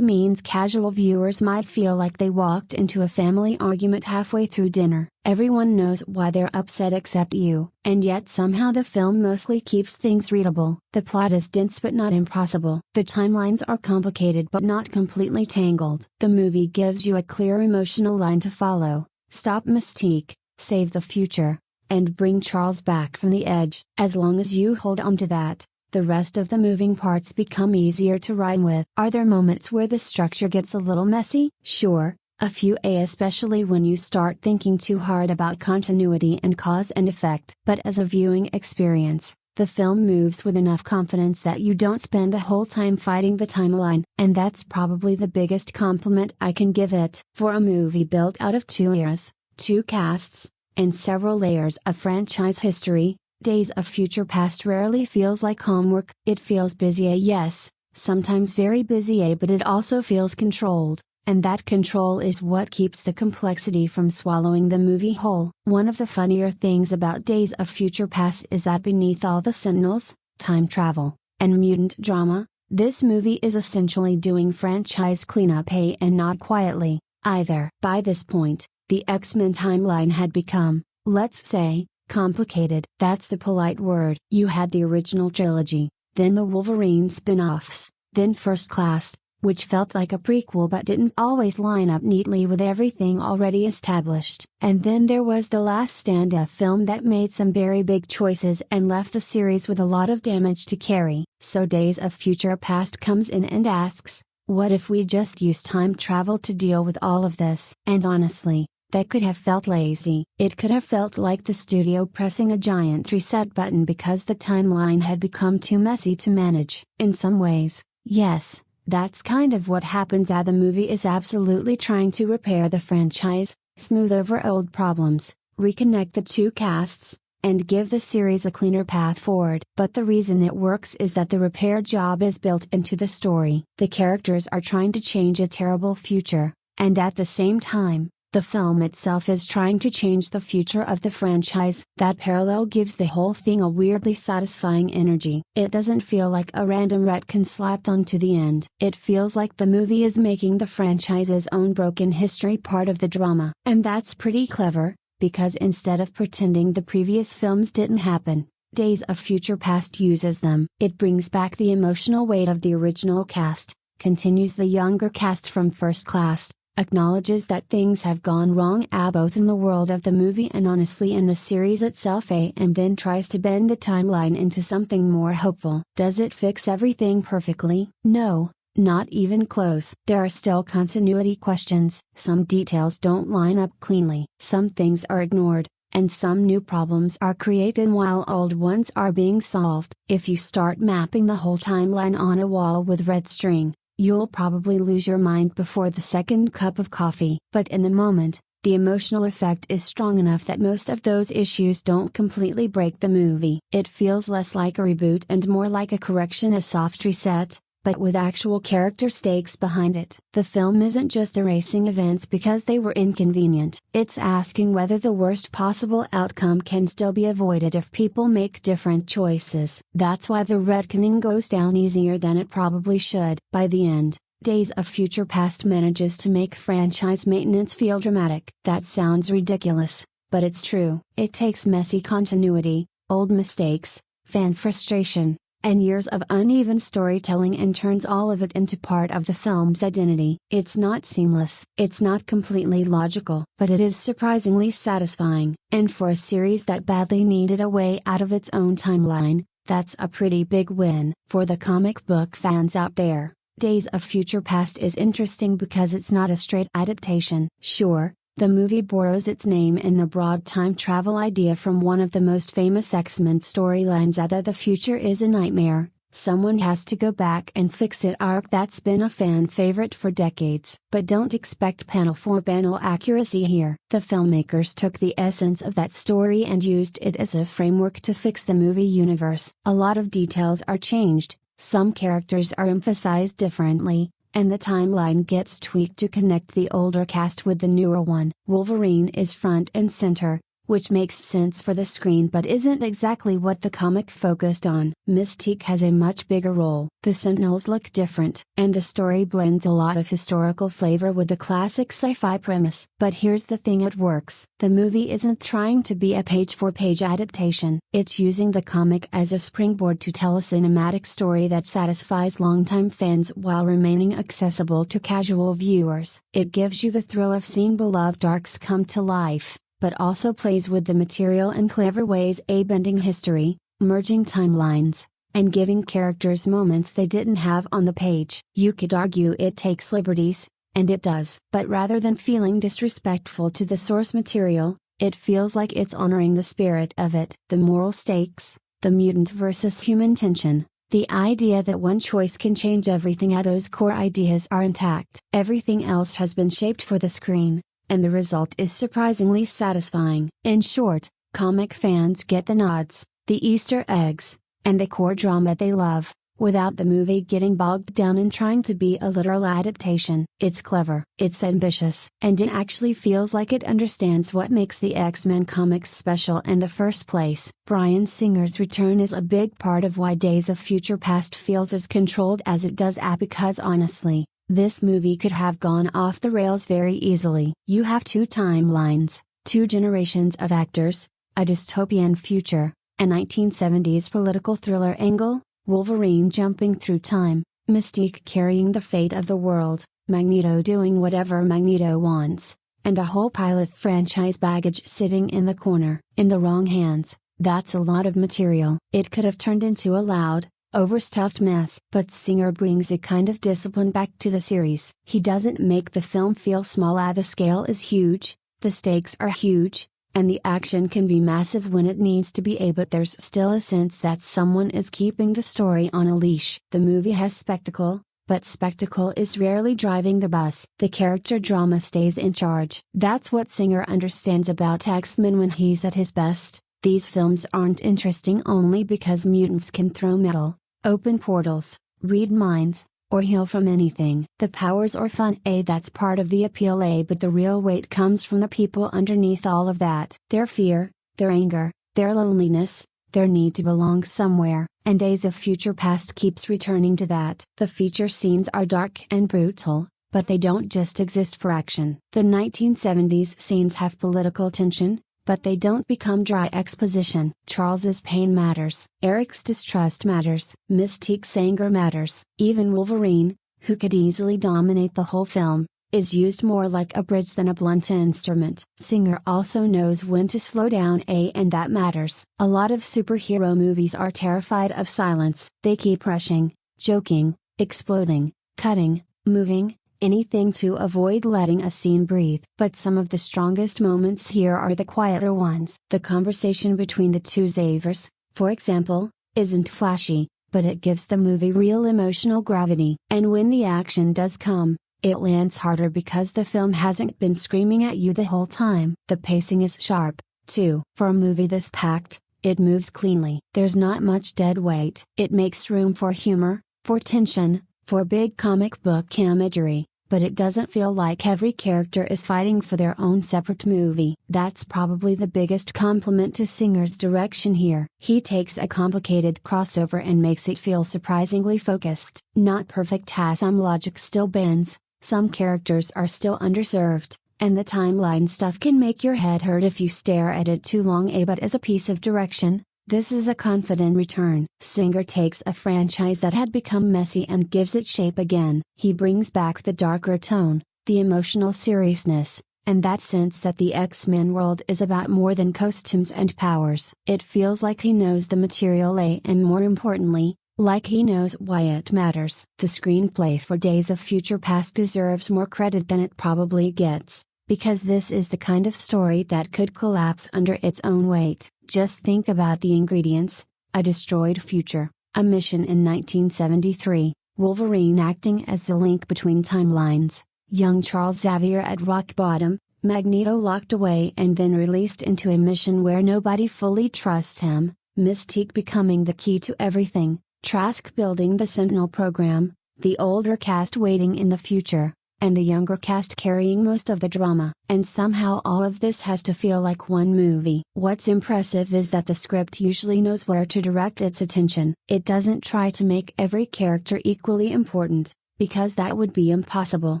means casual viewers might feel like they walked into a family argument halfway through dinner. Everyone knows why they're upset except you, and yet somehow the film mostly keeps things readable. The plot is dense but not impossible. The timelines are complicated but not completely tangled. The movie gives you a clear emotional line to follow: stop Mystique, save the future, and bring Charles back from the edge. As long as you hold on to that, the rest of the moving parts become easier to ride with. Are there moments where the structure gets a little messy? Sure, a few, especially when you start thinking too hard about continuity and cause and effect. But as a viewing experience, the film moves with enough confidence that you don't spend the whole time fighting the timeline, and that's probably the biggest compliment I can give it. For a movie built out of 2 eras, 2 casts, and several layers of franchise history, Days of Future Past rarely feels like homework. It feels busy, yes, sometimes very busy, but it also feels controlled, and that control is what keeps the complexity from swallowing the movie whole. One of the funnier things about Days of Future Past is that beneath all the Sentinels, time travel, and mutant drama, this movie is essentially doing franchise cleanup, and not quietly, either. By this point, the X-Men timeline had become, let's say, complicated. That's the polite word. You had the original trilogy, then the Wolverine spin-offs, then First Class, which felt like a prequel but didn't always line up neatly with everything already established. And then there was the Last Stand, a film that made some very big choices and left the series with a lot of damage to carry. So Days of Future Past comes in and asks, what if we just use time travel to deal with all of this? And honestly, that could have felt lazy. It could have felt like the studio pressing a giant reset button because the timeline had become too messy to manage. In some ways, yes, that's kind of what happens as the movie is absolutely trying to repair the franchise, smooth over old problems, reconnect the 2 casts, and give the series a cleaner path forward. But the reason it works is that the repair job is built into the story. The characters are trying to change a terrible future, and at the same time, the film itself is trying to change the future of the franchise. That parallel gives the whole thing a weirdly satisfying energy. It doesn't feel like a random retcon slapped onto the end. It feels like the movie is making the franchise's own broken history part of the drama. And that's pretty clever, because instead of pretending the previous films didn't happen, Days of Future Past uses them. It brings back the emotional weight of the original cast, continues the younger cast from First Class, acknowledges that things have gone wrong both in the world of the movie and honestly in the series itself, and then tries to bend the timeline into something more hopeful. Does it fix everything perfectly? No, not even close. There are still continuity questions. Some details don't line up cleanly. Some things are ignored, and some new problems are created while old ones are being solved. If you start mapping the whole timeline on a wall with red string, you'll probably lose your mind before the second cup of coffee. But in the moment, the emotional effect is strong enough that most of those issues don't completely break the movie. It feels less like a reboot and more like a correction, a soft reset, but with actual character stakes behind it. The film isn't just erasing events because they were inconvenient. It's asking whether the worst possible outcome can still be avoided if people make different choices. That's why the retconning goes down easier than it probably should. By the end, Days of Future Past manages to make franchise maintenance feel dramatic. That sounds ridiculous, but it's true. It takes messy continuity, old mistakes, fan frustration, and years of uneven storytelling and turns all of it into part of the film's identity. It's not seamless, it's not completely logical, but it is surprisingly satisfying. And for a series that badly needed a way out of its own timeline, that's a pretty big win. For the comic book fans out there, Days of Future Past is interesting because it's not a straight adaptation. Sure, The movie borrows its name and the broad time travel idea from one of the most famous X-Men storylines, that the future is a nightmare. Someone has to go back and fix it arc that's been a fan favorite for decades. But don't expect panel for panel accuracy here. The filmmakers took the essence of that story and used it as a framework to fix the movie universe. A lot of details are changed, some characters are emphasized differently, and the timeline gets tweaked to connect the older cast with the newer one. Wolverine is front and center, which makes sense for the screen but isn't exactly what the comic focused on. Mystique has a much bigger role. The Sentinels look different, and the story blends a lot of historical flavor with the classic sci-fi premise. But here's the thing, it works. The movie isn't trying to be a page-for-page adaptation. It's using the comic as a springboard to tell a cinematic story that satisfies longtime fans while remaining accessible to casual viewers. It gives you the thrill of seeing beloved arcs come to life, but also plays with the material in clever ways, bending history, merging timelines, and giving characters moments they didn't have on the page. You could argue it takes liberties, and it does. But rather than feeling disrespectful to the source material, it feels like it's honoring the spirit of it. The moral stakes, the mutant versus human tension, the idea that one choice can change everything, those core ideas are intact. Everything else has been shaped for the screen, and the result is surprisingly satisfying. In short, comic fans get the nods, the Easter eggs, and the core drama they love, without the movie getting bogged down in trying to be a literal adaptation. It's clever, it's ambitious, and it actually feels like it understands what makes the X-Men comics special in the first place. Bryan Singer's return is a big part of why Days of Future Past feels as controlled as it does, because honestly, this movie could have gone off the rails very easily. You have two timelines, two generations of actors, a dystopian future, a 1970s political thriller angle, Wolverine jumping through time, Mystique carrying the fate of the world, Magneto doing whatever Magneto wants, and a whole pile of franchise baggage sitting in the corner. In the wrong hands, that's a lot of material. It could have turned into a loud, overstuffed mess. But Singer brings a kind of discipline back to the series. He doesn't make the film feel small. The scale is huge, the stakes are huge, and the action can be massive when it needs to be, but there's still a sense that someone is keeping the story on a leash. The movie has spectacle, but spectacle is rarely driving the bus. The character drama stays in charge. That's what Singer understands about X-Men when he's at his best. These films aren't interesting only because mutants can throw metal, open portals, read minds, or heal from anything. The powers are fun, that's part of the appeal, but the real weight comes from the people underneath all of that. Their fear, their anger, their loneliness, their need to belong somewhere, and Days of Future Past keeps returning to that. The feature scenes are dark and brutal, but they don't just exist for action. The 1970s scenes have political tension, but they don't become dry exposition. Charles's pain matters. Eric's distrust matters. Mystique's anger matters. Even Wolverine, who could easily dominate the whole film, is used more like a bridge than a blunt instrument. Singer also knows when to slow down, and that matters. A lot of superhero movies are terrified of silence. They keep rushing, joking, exploding, cutting, moving, anything to avoid letting a scene breathe. But some of the strongest moments here are the quieter ones. The conversation between the two Xaviers, for example, isn't flashy, but it gives the movie real emotional gravity. And when the action does come, it lands harder because the film hasn't been screaming at you the whole time. The pacing is sharp, too. For a movie this packed, it moves cleanly. There's not much dead weight. It makes room for humor, for tension, for big comic book imagery, but it doesn't feel like every character is fighting for their own separate movie. That's probably the biggest compliment to Singer's direction here. He takes a complicated crossover and makes it feel surprisingly focused. Not perfect, as some logic still bends, some characters are still underserved, and the timeline stuff can make your head hurt if you stare at it too long. But as a piece of direction, this is a confident return. Singer takes a franchise that had become messy and gives it shape again. He brings back the darker tone, the emotional seriousness, and that sense that the X-Men world is about more than costumes and powers. It feels like he knows the material, and more importantly, like he knows why it matters. The screenplay for Days of Future Past deserves more credit than it probably gets, Because this is the kind of story that could collapse under its own weight. Just think about the ingredients: a destroyed future, a mission in 1973, Wolverine acting as the link between timelines, young Charles Xavier at rock bottom, Magneto locked away and then released into a mission where nobody fully trusts him, Mystique becoming the key to everything, Trask building the Sentinel program, the older cast waiting in the future, and the younger cast carrying most of the drama. And somehow all of this has to feel like one movie. What's impressive is that the script usually knows where to direct its attention. It doesn't try to make every character equally important, because that would be impossible.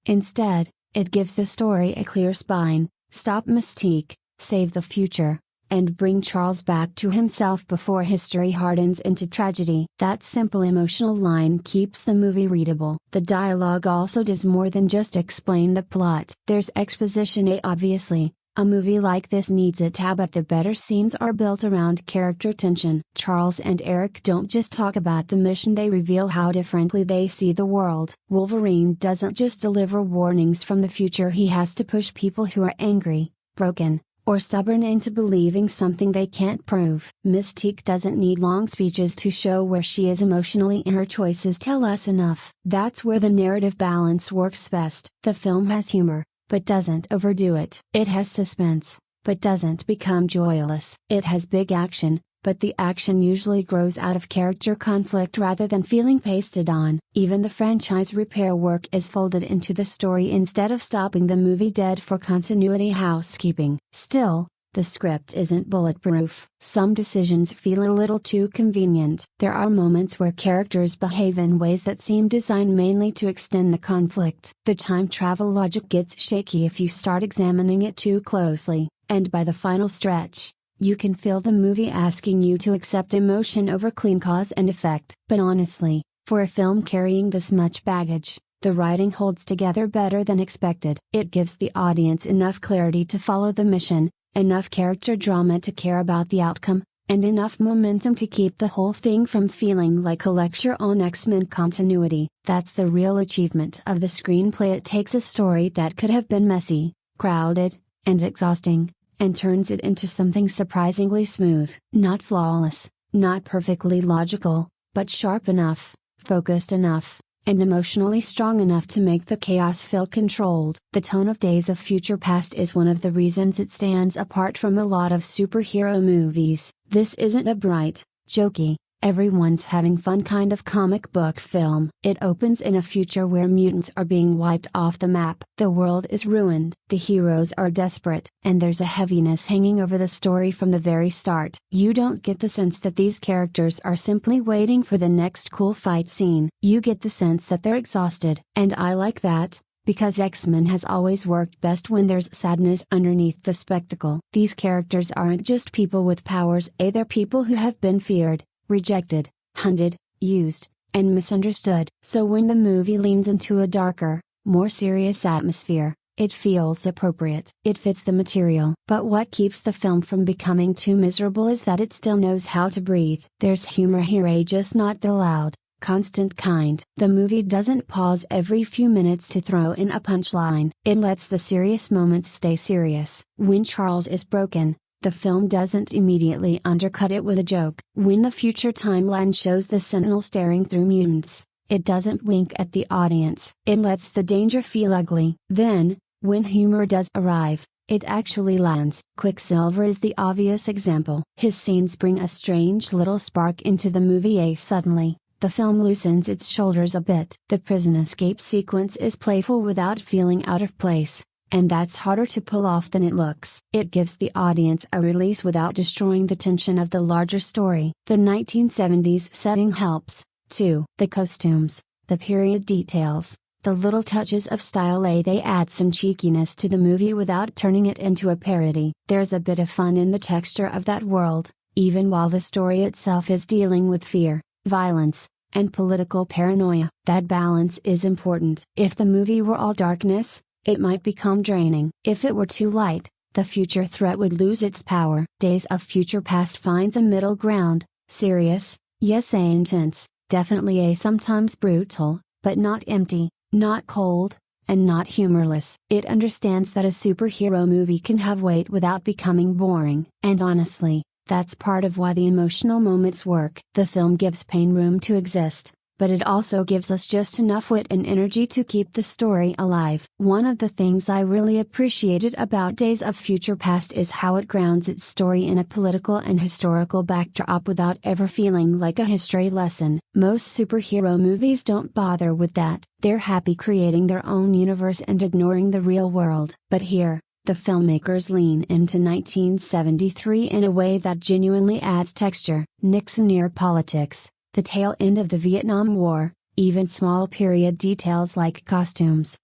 Instead, it gives the story a clear spine: stop Mystique, save the future, and bring Charles back to himself before history hardens into tragedy. That simple emotional line keeps the movie readable. The dialogue also does more than just explain the plot. There's exposition, obviously. A movie like this needs it, but the better scenes are built around character tension. Charles and Eric don't just talk about the mission, they reveal how differently they see the world. Wolverine doesn't just deliver warnings from the future, he has to push people who are angry, broken, or stubborn into believing something they can't prove. Mystique doesn't need long speeches to show where she is emotionally, and her choices tell us enough. That's where the narrative balance works best. The film has humor, but doesn't overdo it. It has suspense, but doesn't become joyless. It has big action, but the action usually grows out of character conflict rather than feeling pasted on. Even the franchise repair work is folded into the story instead of stopping the movie dead for continuity housekeeping. Still, the script isn't bulletproof. Some decisions feel a little too convenient. There are moments where characters behave in ways that seem designed mainly to extend the conflict. The time travel logic gets shaky if you start examining it too closely, and by the final stretch, you can feel the movie asking you to accept emotion over clean cause and effect. But honestly, for a film carrying this much baggage, the writing holds together better than expected. It gives the audience enough clarity to follow the mission, enough character drama to care about the outcome, and enough momentum to keep the whole thing from feeling like a lecture on X-Men continuity. That's the real achievement of the screenplay. It takes a story that could have been messy, crowded, and exhausting, and turns it into something surprisingly smooth. Not flawless, not perfectly logical, but sharp enough, focused enough, and emotionally strong enough to make the chaos feel controlled. The tone of Days of Future Past is one of the reasons it stands apart from a lot of superhero movies. This isn't a bright, jokey, everyone's having fun kind of comic book film. It opens in a future where mutants are being wiped off the map. The world is ruined. The heroes are desperate. And there's a heaviness hanging over the story from the very start. You don't get the sense that these characters are simply waiting for the next cool fight scene. You get the sense that they're exhausted. And I like that, because X-Men has always worked best when there's sadness underneath the spectacle. These characters aren't just people with powers, they're people who have been feared, rejected, hunted, used, and misunderstood. So when the movie leans into a darker, more serious atmosphere, it feels appropriate. It fits the material. But what keeps the film from becoming too miserable is that it still knows how to breathe. There's humor here, just not the loud, constant kind. The movie doesn't pause every few minutes to throw in a punchline. It lets the serious moments stay serious. When Charles is broken, the film doesn't immediately undercut it with a joke. When the future timeline shows the Sentinel staring through mutants, it doesn't wink at the audience. It lets the danger feel ugly. Then, when humor does arrive, it actually lands. Quicksilver is the obvious example. His scenes bring a strange little spark into the movie. Suddenly, the film loosens its shoulders a bit. The prison escape sequence is playful without feeling out of place. And that's harder to pull off than it looks. It gives the audience a release without destroying the tension of the larger story. The 1970s setting helps, too. The costumes, the period details, the little touches of style, they add some cheekiness to the movie without turning it into a parody. There's a bit of fun in the texture of that world, even while the story itself is dealing with fear, violence, and political paranoia. That balance is important. If the movie were all darkness, it might become draining. If it were too light, the future threat would lose its power. Days of Future Past finds a middle ground, serious, yes, intense, definitely sometimes brutal, but not empty, not cold, and not humorless. It understands that a superhero movie can have weight without becoming boring, and honestly, that's part of why the emotional moments work. The film gives pain room to exist, but it also gives us just enough wit and energy to keep the story alive. One of the things I really appreciated about Days of Future Past is how it grounds its story in a political and historical backdrop without ever feeling like a history lesson. Most superhero movies don't bother with that. They're happy creating their own universe and ignoring the real world. But here, the filmmakers lean into 1973 in a way that genuinely adds texture. Nixon-era politics, the tail end of the Vietnam War, even small period details like costumes,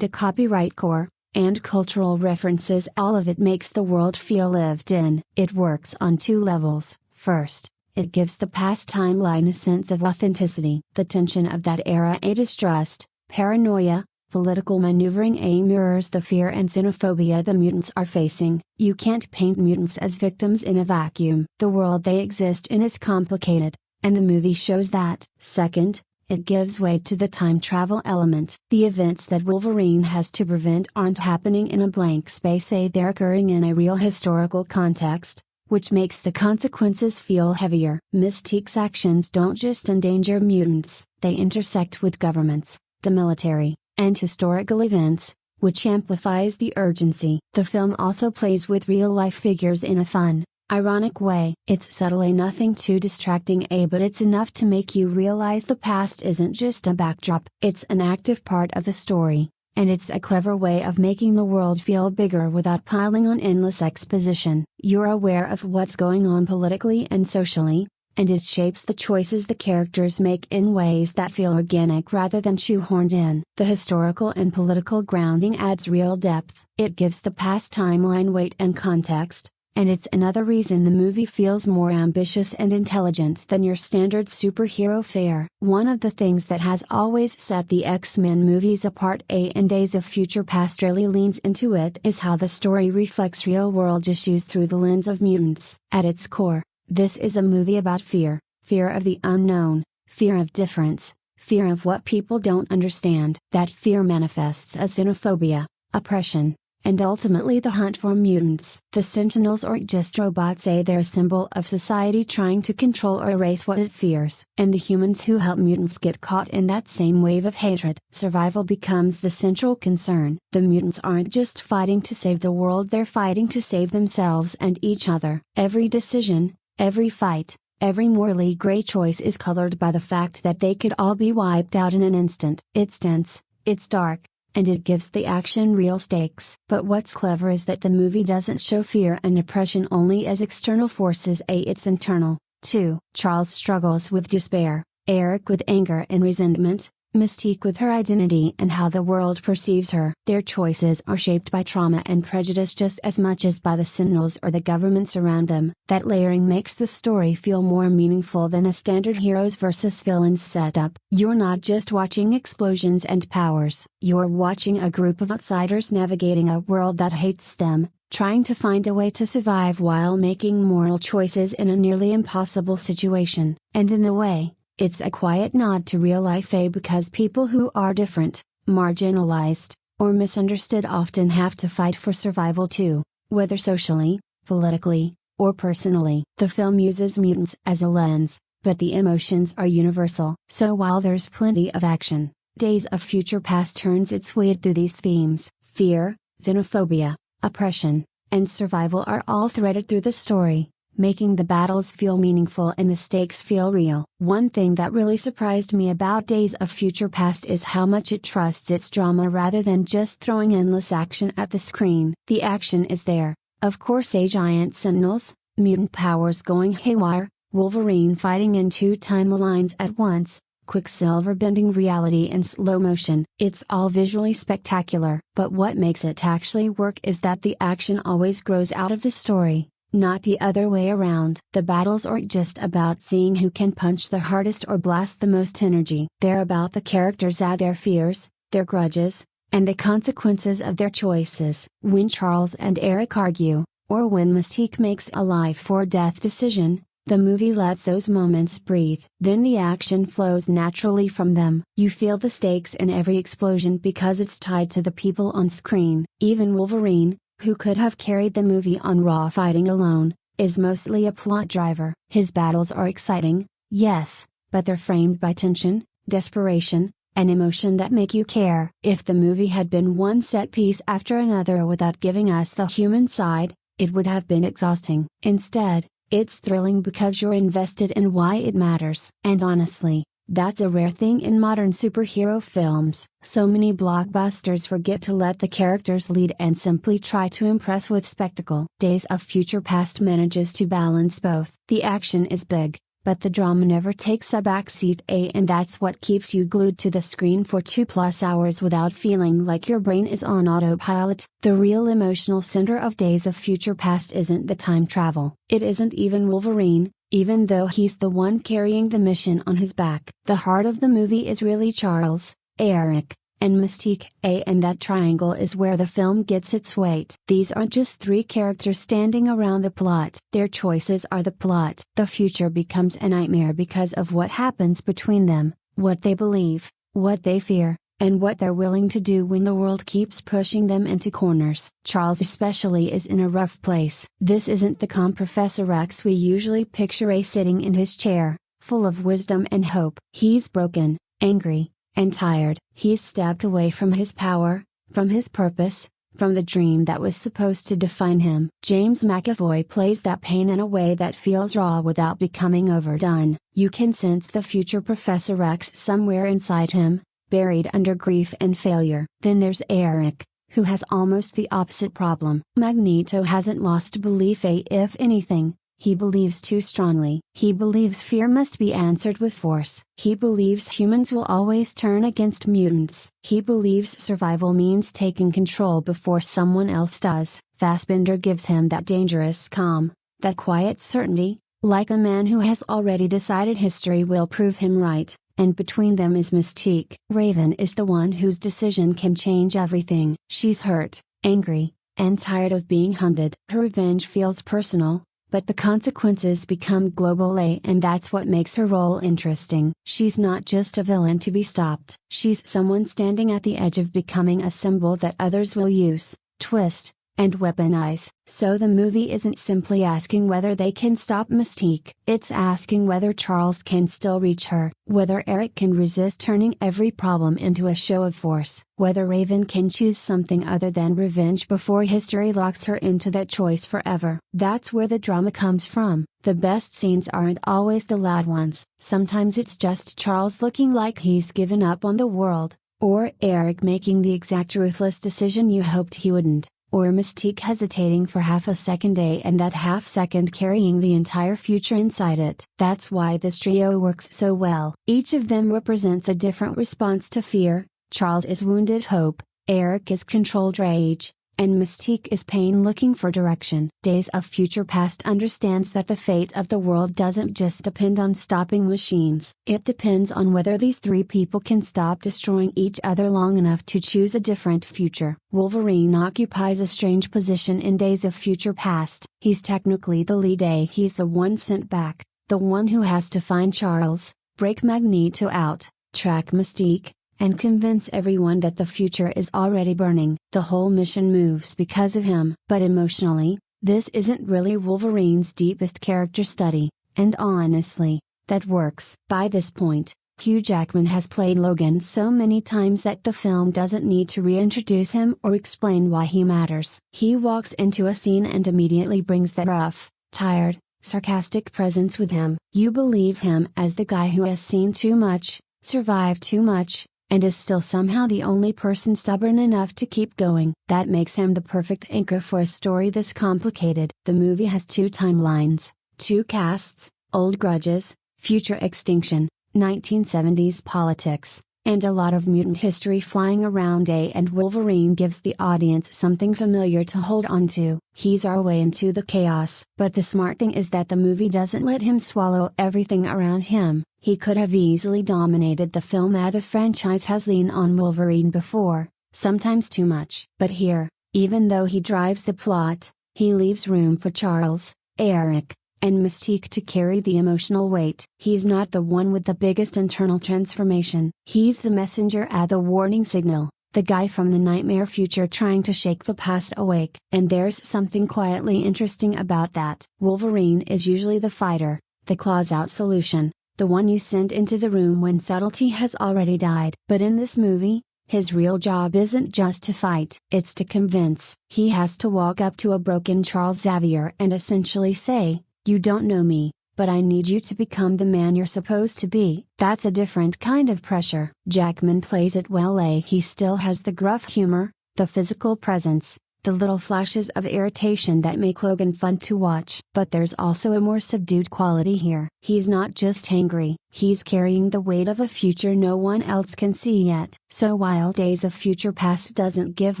copyright core, and cultural references, all of it makes the world feel lived in. It works on two levels. First, it gives the past timeline a sense of authenticity. The tension of that era, a distrust, paranoia, political maneuvering mirrors the fear and xenophobia the mutants are facing. You can't paint mutants as victims in a vacuum. The world they exist in is complicated, and the movie shows that. Second, it gives way to the time travel element. The events that Wolverine has to prevent aren't happening in a blank space, they're occurring in a real historical context, which makes the consequences feel heavier. Mystique's actions don't just endanger mutants, they intersect with governments, the military, and historical events, which amplifies the urgency. The film also plays with real-life figures in a fun, ironic way. It's subtly nothing too distracting, but it's enough to make you realize the past isn't just a backdrop, it's an active part of the story, and it's a clever way of making the world feel bigger without piling on endless exposition. You're aware of what's going on politically and socially, and it shapes the choices the characters make in ways that feel organic rather than shoehorned in. The historical and political grounding adds real depth. It gives the past timeline weight and context, and it's another reason the movie feels more ambitious and intelligent than your standard superhero fare. One of the things that has always set the X-Men movies apart, and Days of Future Past really leans into it, is how the story reflects real-world issues through the lens of mutants. At its core, this is a movie about fear, fear of the unknown, fear of difference, fear of what people don't understand. That fear manifests as xenophobia, oppression, and ultimately the hunt for mutants. The Sentinels aren't just robots, they're a symbol of society trying to control or erase what it fears. And the humans who help mutants get caught in that same wave of hatred. Survival becomes the central concern. The mutants aren't just fighting to save the world, they're fighting to save themselves and each other. Every decision, every fight, every morally gray choice is colored by the fact that they could all be wiped out in an instant. It's tense, it's dark, and it gives the action real stakes. But what's clever is that the movie doesn't show fear and oppression only as external forces, it's internal, too. Charles struggles with despair, Eric with anger and resentment, Mystique with her identity and how the world perceives her. Their choices are shaped by trauma and prejudice just as much as by the Sentinels or the governments around them. That layering makes the story feel more meaningful than a standard heroes versus villains setup. You're not just watching explosions and powers, you're watching a group of outsiders navigating a world that hates them, trying to find a way to survive while making moral choices in a nearly impossible situation. And in a way, it's a quiet nod to real life, because people who are different, marginalized, or misunderstood often have to fight for survival too, whether socially, politically, or personally. The film uses mutants as a lens, but the emotions are universal. So while there's plenty of action, Days of Future Past turns its weight through these themes. Fear, xenophobia, oppression, and survival are all threaded through the story, making the battles feel meaningful and the stakes feel real. One thing that really surprised me about Days of Future Past is how much it trusts its drama rather than just throwing endless action at the screen. The action is there, of course, giant Sentinels, mutant powers going haywire, Wolverine fighting in two timelines at once, Quicksilver bending reality in slow motion. It's all visually spectacular. But what makes it actually work is that the action always grows out of the story, not the other way around. The battles aren't just about seeing who can punch the hardest or blast the most energy. They're about the characters and their fears, their grudges, and the consequences of their choices. When Charles and Eric argue, or when Mystique makes a life or death decision, The movie lets those moments breathe. Then the action flows naturally from them. You feel the stakes in every explosion because it's tied to the people on screen. Even Wolverine, who could have carried the movie on raw fighting alone, is mostly a plot driver. His battles are exciting, yes, but they're framed by tension, desperation, and emotion that make you care. If the movie had been one set piece after another without giving us the human side, it would have been exhausting. Instead, it's thrilling because you're invested in why it matters. And honestly, that's a rare thing in modern superhero films. So many blockbusters forget to let the characters lead and simply try to impress with spectacle. Days of Future Past manages to balance both. The action is big, but the drama never takes a backseat, and that's what keeps you glued to the screen for 2+ hours without feeling like your brain is on autopilot. The real emotional center of Days of Future Past isn't the time travel. It isn't even Wolverine, even though he's the one carrying the mission on his back. The heart of the movie is really Charles, Eric, and Mystique, and that triangle is where the film gets its weight. These aren't just three characters standing around the plot. Their choices are the plot. The future becomes a nightmare because of what happens between them, what they believe, what they fear, and what they're willing to do when the world keeps pushing them into corners. Charles especially is in a rough place. This isn't the calm Professor X we usually picture, sitting in his chair, full of wisdom and hope. He's broken, angry, and tired. He's stepped away from his power, from his purpose, from the dream that was supposed to define him. James McAvoy plays that pain in a way that feels raw without becoming overdone. You can sense the future Professor X somewhere inside him, buried under grief and failure. Then there's Eric, who has almost the opposite problem. Magneto hasn't lost belief, if anything. He believes too strongly. He believes fear must be answered with force. He believes humans will always turn against mutants. He believes survival means taking control before someone else does. Fassbender gives him that dangerous calm, that quiet certainty, like a man who has already decided history will prove him right. And between them is Mystique. Raven is the one whose decision can change everything. She's hurt, angry, and tired of being hunted. Her revenge feels personal, but the consequences become global, and that's what makes her role interesting. She's not just a villain to be stopped. She's someone standing at the edge of becoming a symbol that others will use, twist, and weaponize. So the movie isn't simply asking whether they can stop Mystique. It's asking whether Charles can still reach her, whether Eric can resist turning every problem into a show of force, whether Raven can choose something other than revenge before history locks her into that choice forever. That's where the drama comes from. The best scenes aren't always the loud ones. Sometimes it's just Charles looking like he's given up on the world, or Eric making the exact ruthless decision you hoped he wouldn't, or Mystique hesitating for half a second, and that half second carrying the entire future inside it. That's why this trio works so well. Each of them represents a different response to fear. Charles is wounded hope, Eric is controlled rage, and Mystique is pain looking for direction. Days of Future Past understands that the fate of the world doesn't just depend on stopping machines. It depends on whether these three people can stop destroying each other long enough to choose a different future. Wolverine occupies a strange position in Days of Future Past. He's technically the lead, he's the one sent back, the one who has to find Charles, break Magneto out, track Mystique, and convince everyone that the future is already burning. The whole mission moves because of him. But emotionally, this isn't really Wolverine's deepest character study, and honestly, that works. By this point, Hugh Jackman has played Logan so many times that the film doesn't need to reintroduce him or explain why he matters. He walks into a scene and immediately brings that rough, tired, sarcastic presence with him. You believe him as the guy who has seen too much, survived too much, and is still somehow the only person stubborn enough to keep going. That makes him the perfect anchor for a story this complicated. The movie has two timelines, two casts, old grudges, future extinction, 1970s politics, and a lot of mutant history flying around, and Wolverine gives the audience something familiar to hold on to. He's our way into the chaos. But the smart thing is that the movie doesn't let him swallow everything around him. He could have easily dominated the film, as the franchise has leaned on Wolverine before, sometimes too much. But here, even though he drives the plot, he leaves room for Charles, Eric, and Mystique to carry the emotional weight. He's not the one with the biggest internal transformation. He's the messenger at the warning signal, the guy from the nightmare future trying to shake the past awake. And there's something quietly interesting about that. Wolverine is usually the fighter, the claws-out solution, the one you send into the room when subtlety has already died. But in this movie, his real job isn't just to fight, it's to convince. He has to walk up to a broken Charles Xavier and essentially say, "You don't know me, but I need you to become the man you're supposed to be." That's a different kind of pressure. Jackman plays it well. He still has the gruff humor, the physical presence, the little flashes of irritation that make Logan fun to watch. But there's also a more subdued quality here. He's not just angry, he's carrying the weight of a future no one else can see yet. So while Days of Future Past doesn't give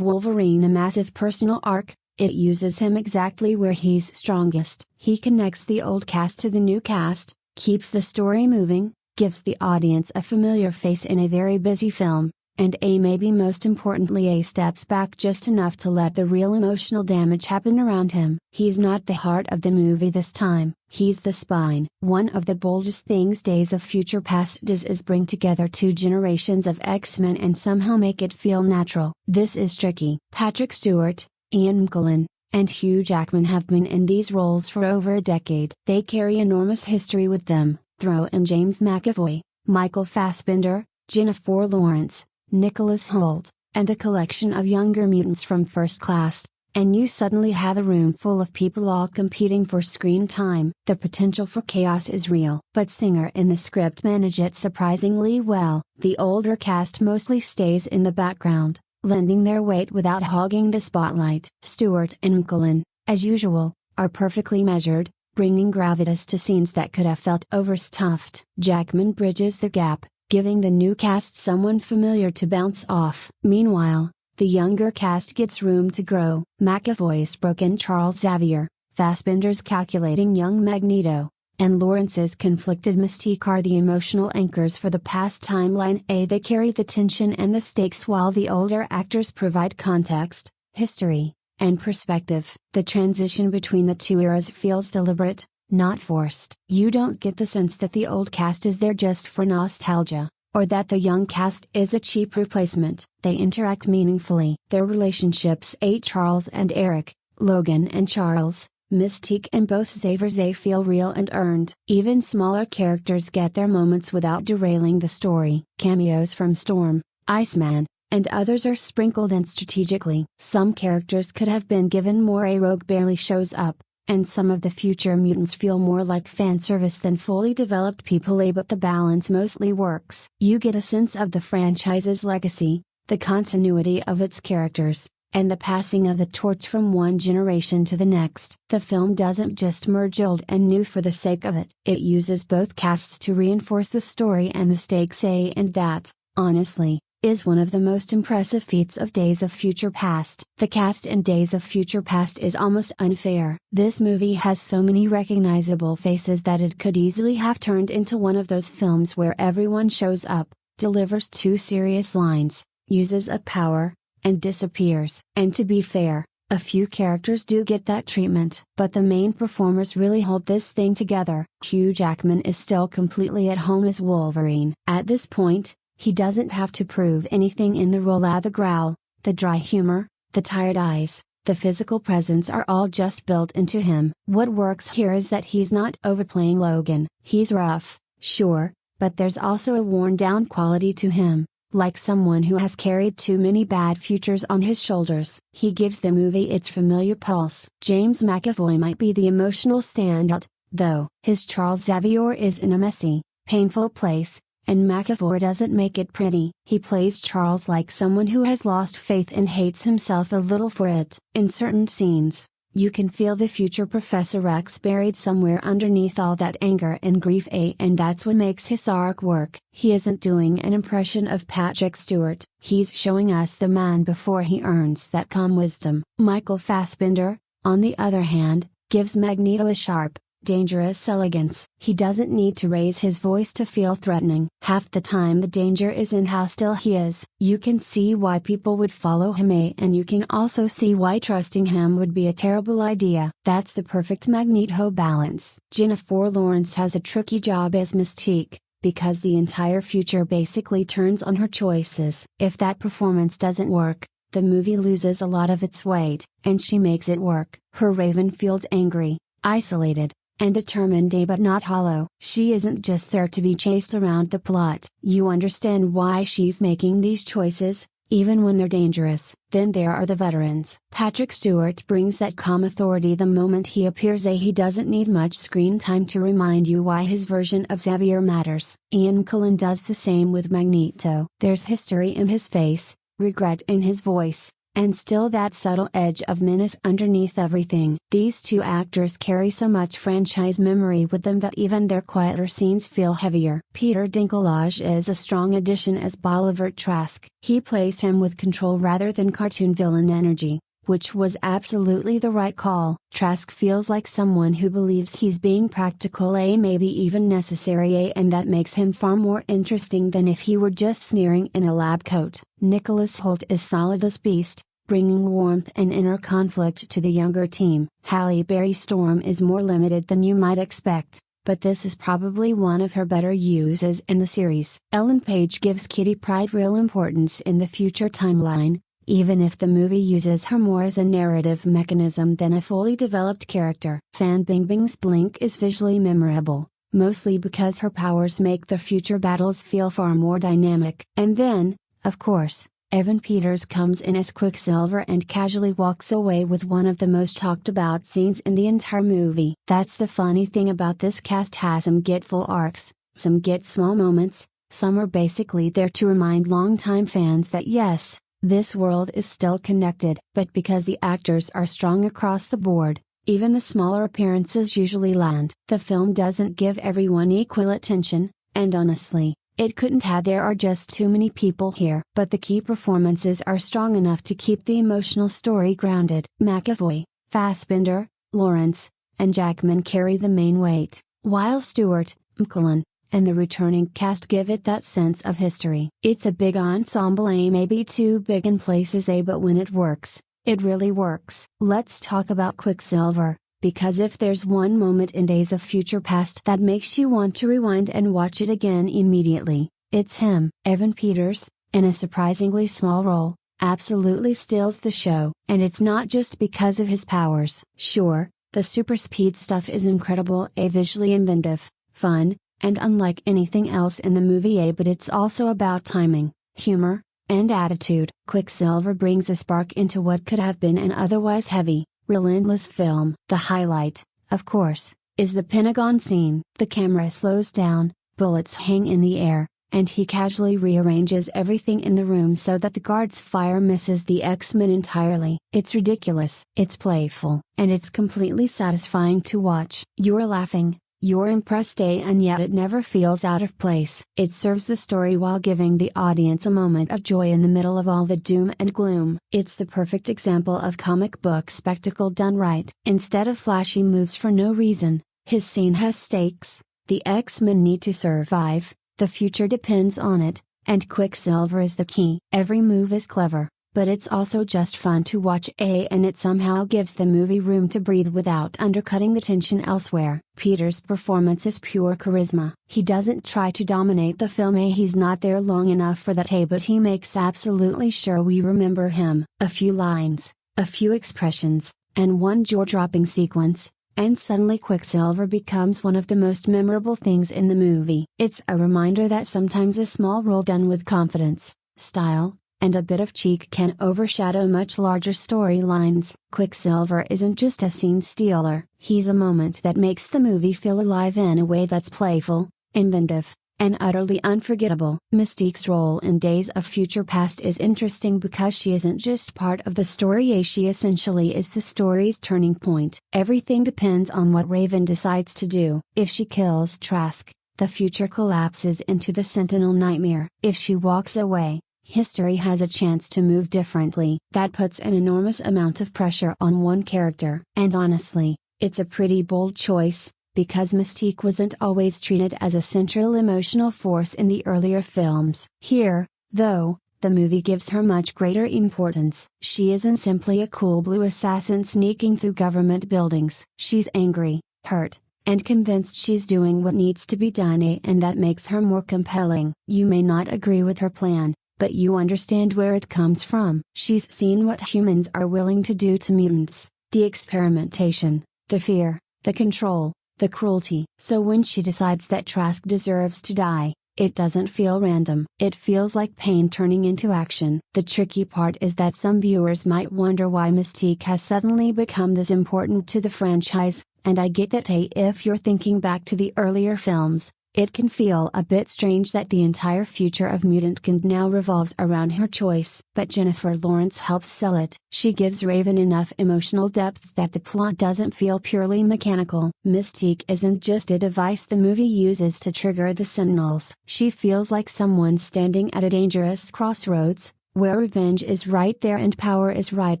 Wolverine a massive personal arc, it uses him exactly where he's strongest. He connects the old cast to the new cast, keeps the story moving, gives the audience a familiar face in a very busy film, and maybe most importantly steps back just enough to let the real emotional damage happen around him. He's not the heart of the movie this time, he's the spine. One of the boldest things Days of Future Past does is bring together two generations of X-Men and somehow make it feel natural. This is tricky. Patrick Stewart, Ian McKellen, and Hugh Jackman have been in these roles for over a decade. They carry enormous history with them. Throw in James McAvoy, Michael Fassbender, Jennifer Lawrence, Nicholas Hoult, and a collection of younger mutants from First Class, and you suddenly have a room full of people all competing for screen time. The potential for chaos is real. But Singer and the script manage it surprisingly well. The older cast mostly stays in the background, lending their weight without hogging the spotlight. Stewart and McKellen, as usual, are perfectly measured, bringing gravitas to scenes that could have felt overstuffed. Jackman bridges the gap, giving the new cast someone familiar to bounce off. Meanwhile, the younger cast gets room to grow. McAvoy's broken Charles Xavier, Fassbender's calculating young Magneto, and Lawrence's conflicted Mystique are the emotional anchors for the past timeline. They carry the tension and the stakes while the older actors provide context, history, and perspective. The transition between the two eras feels deliberate, not forced. You don't get the sense that the old cast is there just for nostalgia, or that the young cast is a cheap replacement. They interact meaningfully. Their relationships, Charles and Eric, Logan and Charles, Mystique and both Xaviers, they feel real and earned. Even smaller characters get their moments without derailing the story. Cameos from Storm, Iceman, and others are sprinkled in strategically. Some characters could have been given more. A Rogue barely shows up, and some of the future mutants feel more like fan service than fully developed people. But the balance mostly works. You get a sense of the franchise's legacy, the continuity of its characters, and the passing of the torch from one generation to the next. The film doesn't just merge old and new for the sake of it. It uses both casts to reinforce the story and the stakes. And that, honestly, is one of the most impressive feats of Days of Future Past. The cast in Days of Future Past is almost unfair. This movie has so many recognizable faces that it could easily have turned into one of those films where everyone shows up, delivers two serious lines, uses a power, and disappears. And to be fair, a few characters do get that treatment. But the main performers really hold this thing together. Hugh Jackman is still completely at home as Wolverine. At this point, he doesn't have to prove anything in the role. The growl, the dry humor, the tired eyes, the physical presence are all just built into him. What works here is that he's not overplaying Logan. He's rough, sure, but there's also a worn down quality to him, like someone who has carried too many bad futures on his shoulders. He gives the movie its familiar pulse. James McAvoy might be the emotional standout, though. His Charles Xavier is in a messy, painful place, and McAvoy doesn't make it pretty. He plays Charles like someone who has lost faith and hates himself a little for it. In certain scenes, you can feel the future Professor X buried somewhere underneath all that anger and grief. And that's what makes his arc work. He isn't doing an impression of Patrick Stewart, he's showing us the man before he earns that calm wisdom. Michael Fassbender, on the other hand, gives Magneto a sharp, dangerous elegance. He doesn't need to raise his voice to feel threatening. Half the time the danger is in how still he is. You can see why people would follow him, and you can also see why trusting him would be a terrible idea. That's the perfect Magneto balance. Jennifer Lawrence has a tricky job as Mystique, because the entire future basically turns on her choices. If that performance doesn't work, the movie loses a lot of its weight, and she makes it work. Her Raven feels angry, isolated, and determined, but not hollow. She isn't just there to be chased around the plot. You understand why she's making these choices, even when they're dangerous. Then there are the veterans. Patrick Stewart brings that calm authority the moment he appears. He doesn't need much screen time to remind you why his version of Xavier matters. Ian McKellen does the same with Magneto. There's history in his face, regret in his voice, and still that subtle edge of menace underneath everything. These two actors carry so much franchise memory with them that even their quieter scenes feel heavier. Peter Dinklage is a strong addition as Bolivar Trask. He plays him with control rather than cartoon villain energy, which was absolutely the right call. Trask feels like someone who believes he's being practical, maybe even necessary, and that makes him far more interesting than if he were just sneering in a lab coat. Nicholas Hoult is solid as Beast, bringing warmth and inner conflict to the younger team. Halle Berry Storm is more limited than you might expect, but this is probably one of her better uses in the series. Ellen Page gives Kitty Pryde real importance in the future timeline, even if the movie uses her more as a narrative mechanism than a fully developed character. Fan Bingbing's Blink is visually memorable, mostly because her powers make the future battles feel far more dynamic. And then, of course, Evan Peters comes in as Quicksilver and casually walks away with one of the most talked about scenes in the entire movie. That's the funny thing about this cast. Some get full arcs, some get small moments, some are basically there to remind longtime fans that yes, this world is still connected. But because the actors are strong across the board, even the smaller appearances usually land. The film doesn't give everyone equal attention, and honestly, it couldn't have. There are just too many people here. But the key performances are strong enough to keep the emotional story grounded. McAvoy, Fassbender, Lawrence, and Jackman carry the main weight, while Stewart, McKellen, and the returning cast give it that sense of history. It's a big ensemble, maybe too big in places, but when it works, it really works. Let's talk about Quicksilver, because if there's one moment in Days of Future Past that makes you want to rewind and watch it again immediately, it's him. Evan Peters, in a surprisingly small role, absolutely steals the show. And it's not just because of his powers. Sure, the super speed stuff is incredible, visually inventive, fun, and unlike anything else in the movie, but it's also about timing, humor, and attitude. Quicksilver brings a spark into what could have been an otherwise heavy, relentless film. The highlight, of course, is the Pentagon scene. The camera slows down, bullets hang in the air, and he casually rearranges everything in the room so that the guard's fire misses the X-Men entirely. It's ridiculous, it's playful, and it's completely satisfying to watch. You're laughing, you're impressed, and yet it never feels out of place. It serves the story while giving the audience a moment of joy in the middle of all the doom and gloom. It's the perfect example of comic book spectacle done right. Instead of flashy moves for no reason, his scene has stakes. The X-Men need to survive, the future depends on it, and Quicksilver is the key. Every move is clever, but it's also just fun to watch, and it somehow gives the movie room to breathe without undercutting the tension elsewhere. Peter's performance is pure charisma. He doesn't try to dominate the film, he's not there long enough for that, but he makes absolutely sure we remember him. A few lines, a few expressions, and one jaw-dropping sequence, and suddenly Quicksilver becomes one of the most memorable things in the movie. It's a reminder that sometimes a small role done with confidence, style, and a bit of cheek can overshadow much larger storylines. Quicksilver isn't just a scene stealer, he's a moment that makes the movie feel alive in a way that's playful, inventive, and utterly unforgettable. Mystique's role in Days of Future Past is interesting because she isn't just part of the story, she essentially is the story's turning point. Everything depends on what Raven decides to do. If she kills Trask, the future collapses into the Sentinel nightmare. If she walks away, history has a chance to move differently. That puts an enormous amount of pressure on one character. And honestly, it's a pretty bold choice, because Mystique wasn't always treated as a central emotional force in the earlier films. Here, though, the movie gives her much greater importance. She isn't simply a cool blue assassin sneaking through government buildings. She's angry, hurt, and convinced she's doing what needs to be done, and that makes her more compelling. You may not agree with her plan, but you understand where it comes from. She's seen what humans are willing to do to mutants, the experimentation, the fear, the control, the cruelty. So when she decides that Trask deserves to die, it doesn't feel random. It feels like pain turning into action. The tricky part is that some viewers might wonder why Mystique has suddenly become this important to the franchise, and I get that. If you're thinking back to the earlier films, it can feel a bit strange that the entire future of Mutantkind now revolves around her choice. But Jennifer Lawrence helps sell it. She gives Raven enough emotional depth that the plot doesn't feel purely mechanical. Mystique isn't just a device the movie uses to trigger the Sentinels. She feels like someone standing at a dangerous crossroads, where revenge is right there and power is right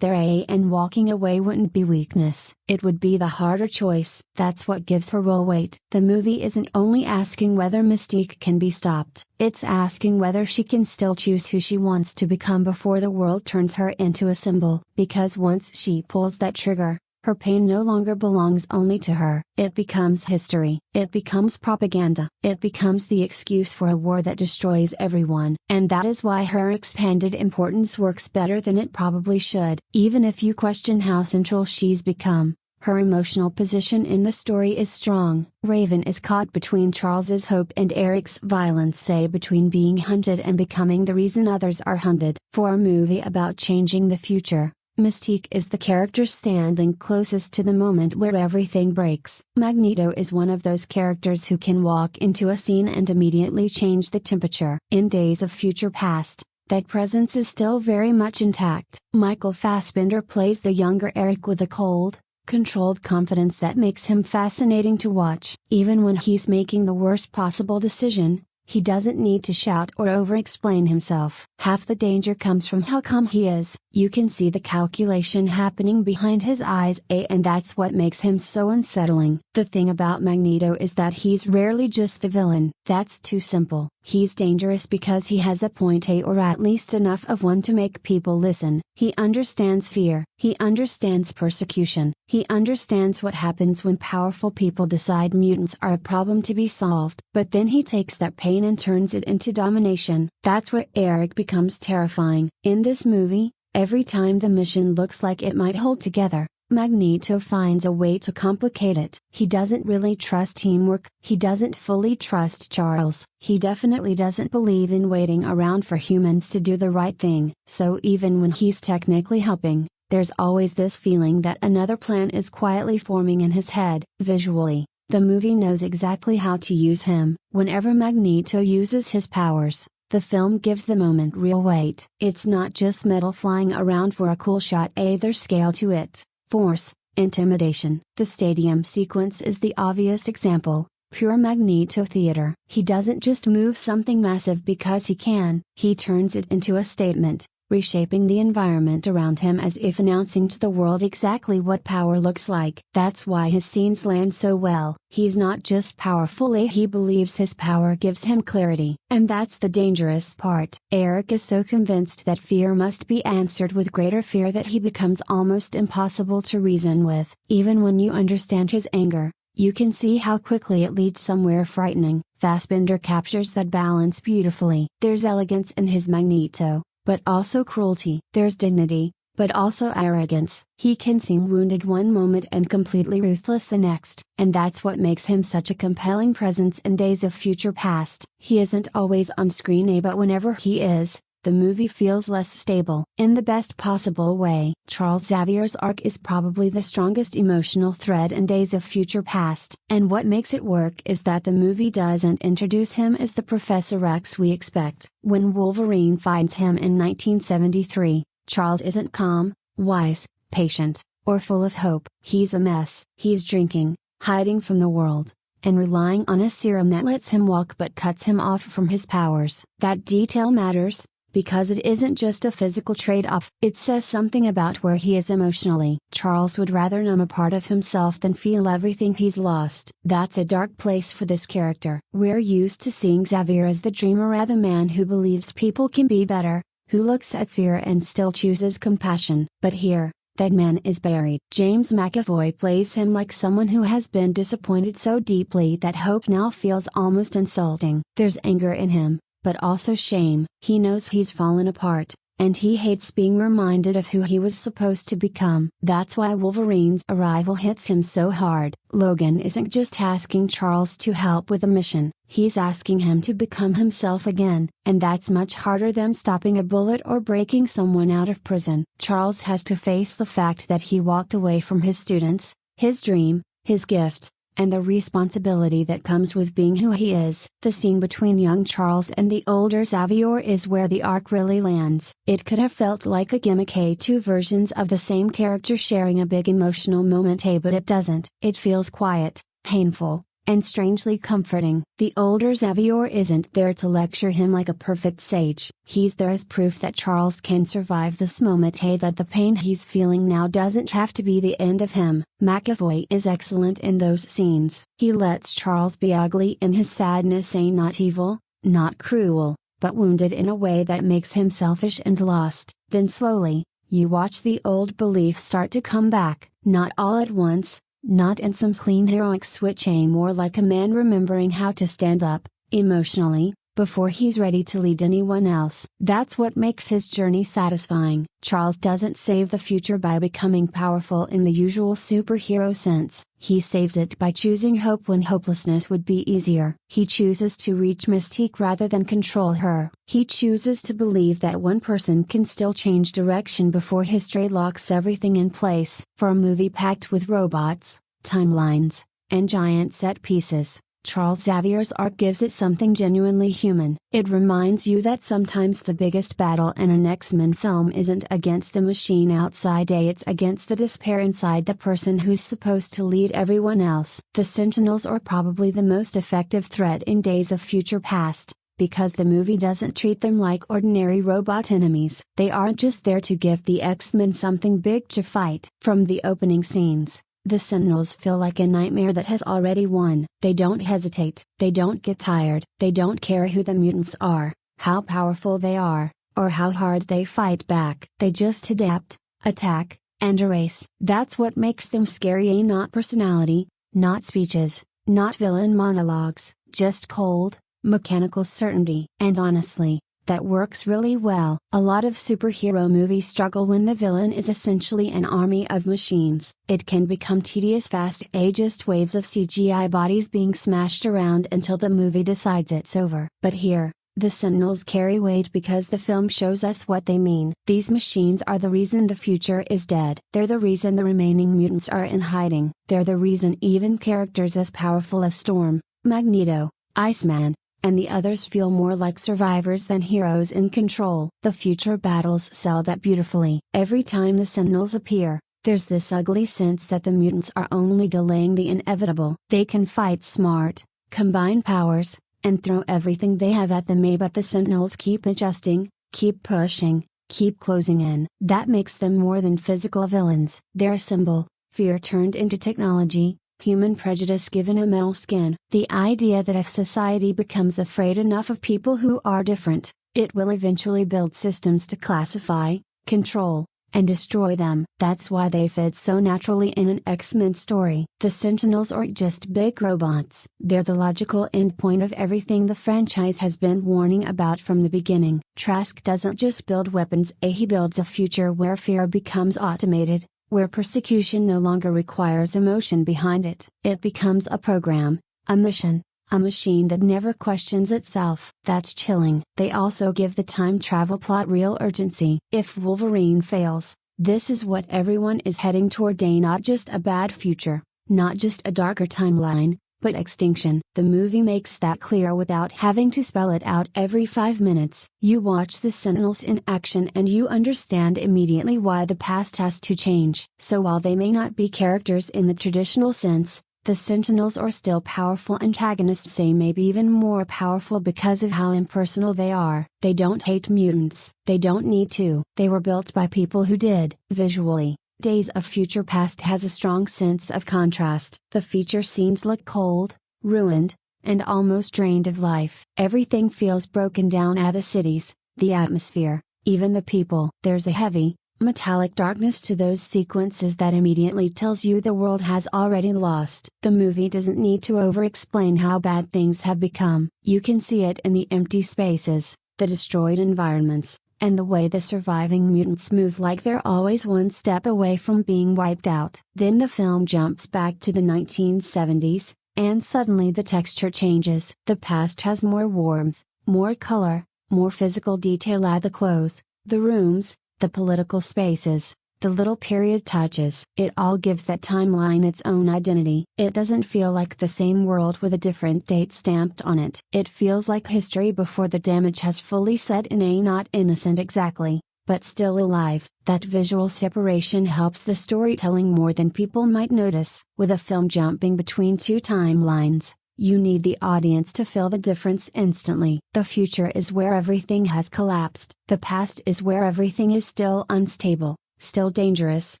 there, and walking away wouldn't be weakness. It would be the harder choice. That's what gives her role weight. The movie isn't only asking whether Mystique can be stopped, it's asking whether she can still choose who she wants to become before the world turns her into a symbol. Because once she pulls that trigger, her pain no longer belongs only to her. It becomes history. It becomes propaganda. It becomes the excuse for a war that destroys everyone. And that is why her expanded importance works better than it probably should. Even if you question how central she's become, her emotional position in the story is strong. Raven is caught between Charles's hope and Eric's violence, between being hunted and becoming the reason others are hunted. For a movie about changing the future, Mystique is the character standing closest to the moment where everything breaks. Magneto is one of those characters who can walk into a scene and immediately change the temperature. In Days of Future Past, that presence is still very much intact. Michael Fassbender plays the younger Eric with a cold, controlled confidence that makes him fascinating to watch. Even when he's making the worst possible decision, he doesn't need to shout or over-explain himself. Half the danger comes from how calm he is. You can see the calculation happening behind his eyes, and that's what makes him so unsettling. The thing about Magneto is that he's rarely just the villain. That's too simple. He's dangerous because he has a point, or at least enough of one to make people listen. He understands fear. He understands persecution. He understands what happens when powerful people decide mutants are a problem to be solved. But then he takes that pain and turns it into domination. That's where Eric becomes terrifying. In this movie, every time the mission looks like it might hold together, Magneto finds a way to complicate it. He doesn't really trust teamwork. He doesn't fully trust Charles. He definitely doesn't believe in waiting around for humans to do the right thing. So even when he's technically helping, there's always this feeling that another plan is quietly forming in his head. Visually, the movie knows exactly how to use him. Whenever Magneto uses his powers, the film gives the moment real weight. It's not just metal flying around for a cool shot, there's scale to it. Force, intimidation. The stadium sequence is the obvious example, pure Magneto theater. He doesn't just move something massive because he can, he turns it into a statement, reshaping the environment around him as if announcing to the world exactly what power looks like. That's why his scenes land so well. He's not just powerful, he believes his power gives him clarity. And that's the dangerous part. Eric is so convinced that fear must be answered with greater fear that he becomes almost impossible to reason with. Even when you understand his anger, you can see how quickly it leads somewhere frightening. Fassbender captures that balance beautifully. There's elegance in his Magneto, but also cruelty. There's dignity, but also arrogance. He can seem wounded one moment and completely ruthless the next. And that's what makes him such a compelling presence in Days of Future Past. He isn't always on screen, but whenever he is, the movie feels less stable. In the best possible way. Charles Xavier's arc is probably the strongest emotional thread in Days of Future Past. And what makes it work is that the movie doesn't introduce him as the Professor X we expect. When Wolverine finds him in 1973, Charles isn't calm, wise, patient, or full of hope. He's a mess. He's drinking, hiding from the world, and relying on a serum that lets him walk but cuts him off from his powers. That detail matters, because it isn't just a physical trade-off, it says something about where he is emotionally. Charles would rather numb a part of himself than feel everything he's lost. That's a dark place for this character. We're used to seeing Xavier as the dreamer, or the man who believes people can be better, who looks at fear and still chooses compassion. But here, that man is buried. James McAvoy plays him like someone who has been disappointed so deeply that hope now feels almost insulting. There's anger in him, but also shame. He knows he's fallen apart, and he hates being reminded of who he was supposed to become. That's why Wolverine's arrival hits him so hard. Logan isn't just asking Charles to help with a mission, he's asking him to become himself again, and that's much harder than stopping a bullet or breaking someone out of prison. Charles has to face the fact that he walked away from his students, his dream, his gift, and the responsibility that comes with being who he is. The scene between young Charles and the older Xavier is where the arc really lands. It could have felt like a gimmick, two versions of the same character sharing a big emotional moment, but it doesn't. It feels quiet, painful, and strangely comforting. The older Xavier isn't there to lecture him like a perfect sage. He's there as proof that Charles can survive this moment, that the pain he's feeling now doesn't have to be the end of him. McAvoy is excellent in those scenes. He lets Charles be ugly in his sadness, not evil, not cruel, but wounded in a way that makes him selfish and lost. Then slowly, you watch the old beliefs start to come back, not all at once, not in some clean heroic switch, more like a man remembering how to stand up, emotionally, before he's ready to lead anyone else. That's what makes his journey satisfying. Charles doesn't save the future by becoming powerful in the usual superhero sense. He saves it by choosing hope when hopelessness would be easier. He chooses to reach Mystique rather than control her. He chooses to believe that one person can still change direction before history locks everything in place. For a movie packed with robots, timelines, and giant set pieces, Charles Xavier's arc gives it something genuinely human. It reminds you that sometimes the biggest battle in an X-Men film isn't against the machine outside, it's against the despair inside the person who's supposed to lead everyone else. The Sentinels are probably the most effective threat in Days of Future Past, because the movie doesn't treat them like ordinary robot enemies. They aren't just there to give the X-Men something big to fight. From the opening scenes, the Sentinels feel like a nightmare that has already won. They don't hesitate, they don't get tired, they don't care who the mutants are, how powerful they are, or how hard they fight back. They just adapt, attack, and erase. That's what makes them scary, not personality, not speeches, not villain monologues, just cold, mechanical certainty. And honestly, that works really well. A lot of superhero movies struggle when the villain is essentially an army of machines. It can become tedious, fast-paced waves of CGI bodies being smashed around until the movie decides it's over. But here, the Sentinels carry weight because the film shows us what they mean. These machines are the reason the future is dead. They're the reason the remaining mutants are in hiding. They're the reason even characters as powerful as Storm, Magneto, Iceman, and the others feel more like survivors than heroes in control. The future battles sell that beautifully. Every time the Sentinels appear, there's this ugly sense that the mutants are only delaying the inevitable. They can fight smart, combine powers, and throw everything they have at them, but the Sentinels keep adjusting, keep pushing, keep closing in. That makes them more than physical villains. They're a symbol, fear turned into technology, human prejudice given a metal skin. The idea that if society becomes afraid enough of people who are different, it will eventually build systems to classify, control, and destroy them. That's why they fit so naturally in an X-Men story. The Sentinels aren't just big robots. They're the logical endpoint of everything the franchise has been warning about from the beginning. Trask doesn't just build weapons, he builds a future where fear becomes automated, where persecution no longer requires emotion behind it. It becomes a program, a mission, a machine that never questions itself. That's chilling. They also give the time travel plot real urgency. If Wolverine fails, this is what everyone is heading toward, not just a bad future, not just a darker timeline, but extinction. The movie makes that clear without having to spell it out every 5 minutes. You watch the Sentinels in action and you understand immediately why the past has to change. So while they may not be characters in the traditional sense, The Sentinels are still powerful antagonists, say maybe even more powerful because of how impersonal they are. They don't hate mutants, they don't need to. They were built by people who did. Visually, Days of Future Past has a strong sense of contrast. The feature scenes look cold, ruined, and almost drained of life. Everything feels broken down at the cities, the atmosphere, even the people. There's a heavy, metallic darkness to those sequences that immediately tells you the world has already lost. The movie doesn't need to over-explain how bad things have become. You can see it in the empty spaces, the destroyed environments, and the way the surviving mutants move like they're always one step away from being wiped out. Then the film jumps back to the 1970s, and suddenly the texture changes. The past has more warmth, more color, more physical detail at the clothes, the rooms, the political spaces, the little period touches. It all gives that timeline its own identity. It doesn't feel like the same world with a different date stamped on it. It feels like history before the damage has fully set in, a not innocent exactly, but still alive. That visual separation helps the storytelling more than people might notice. With a film jumping between two timelines, you need the audience to feel the difference instantly. The future is where everything has collapsed. The past is where everything is still unstable, still dangerous,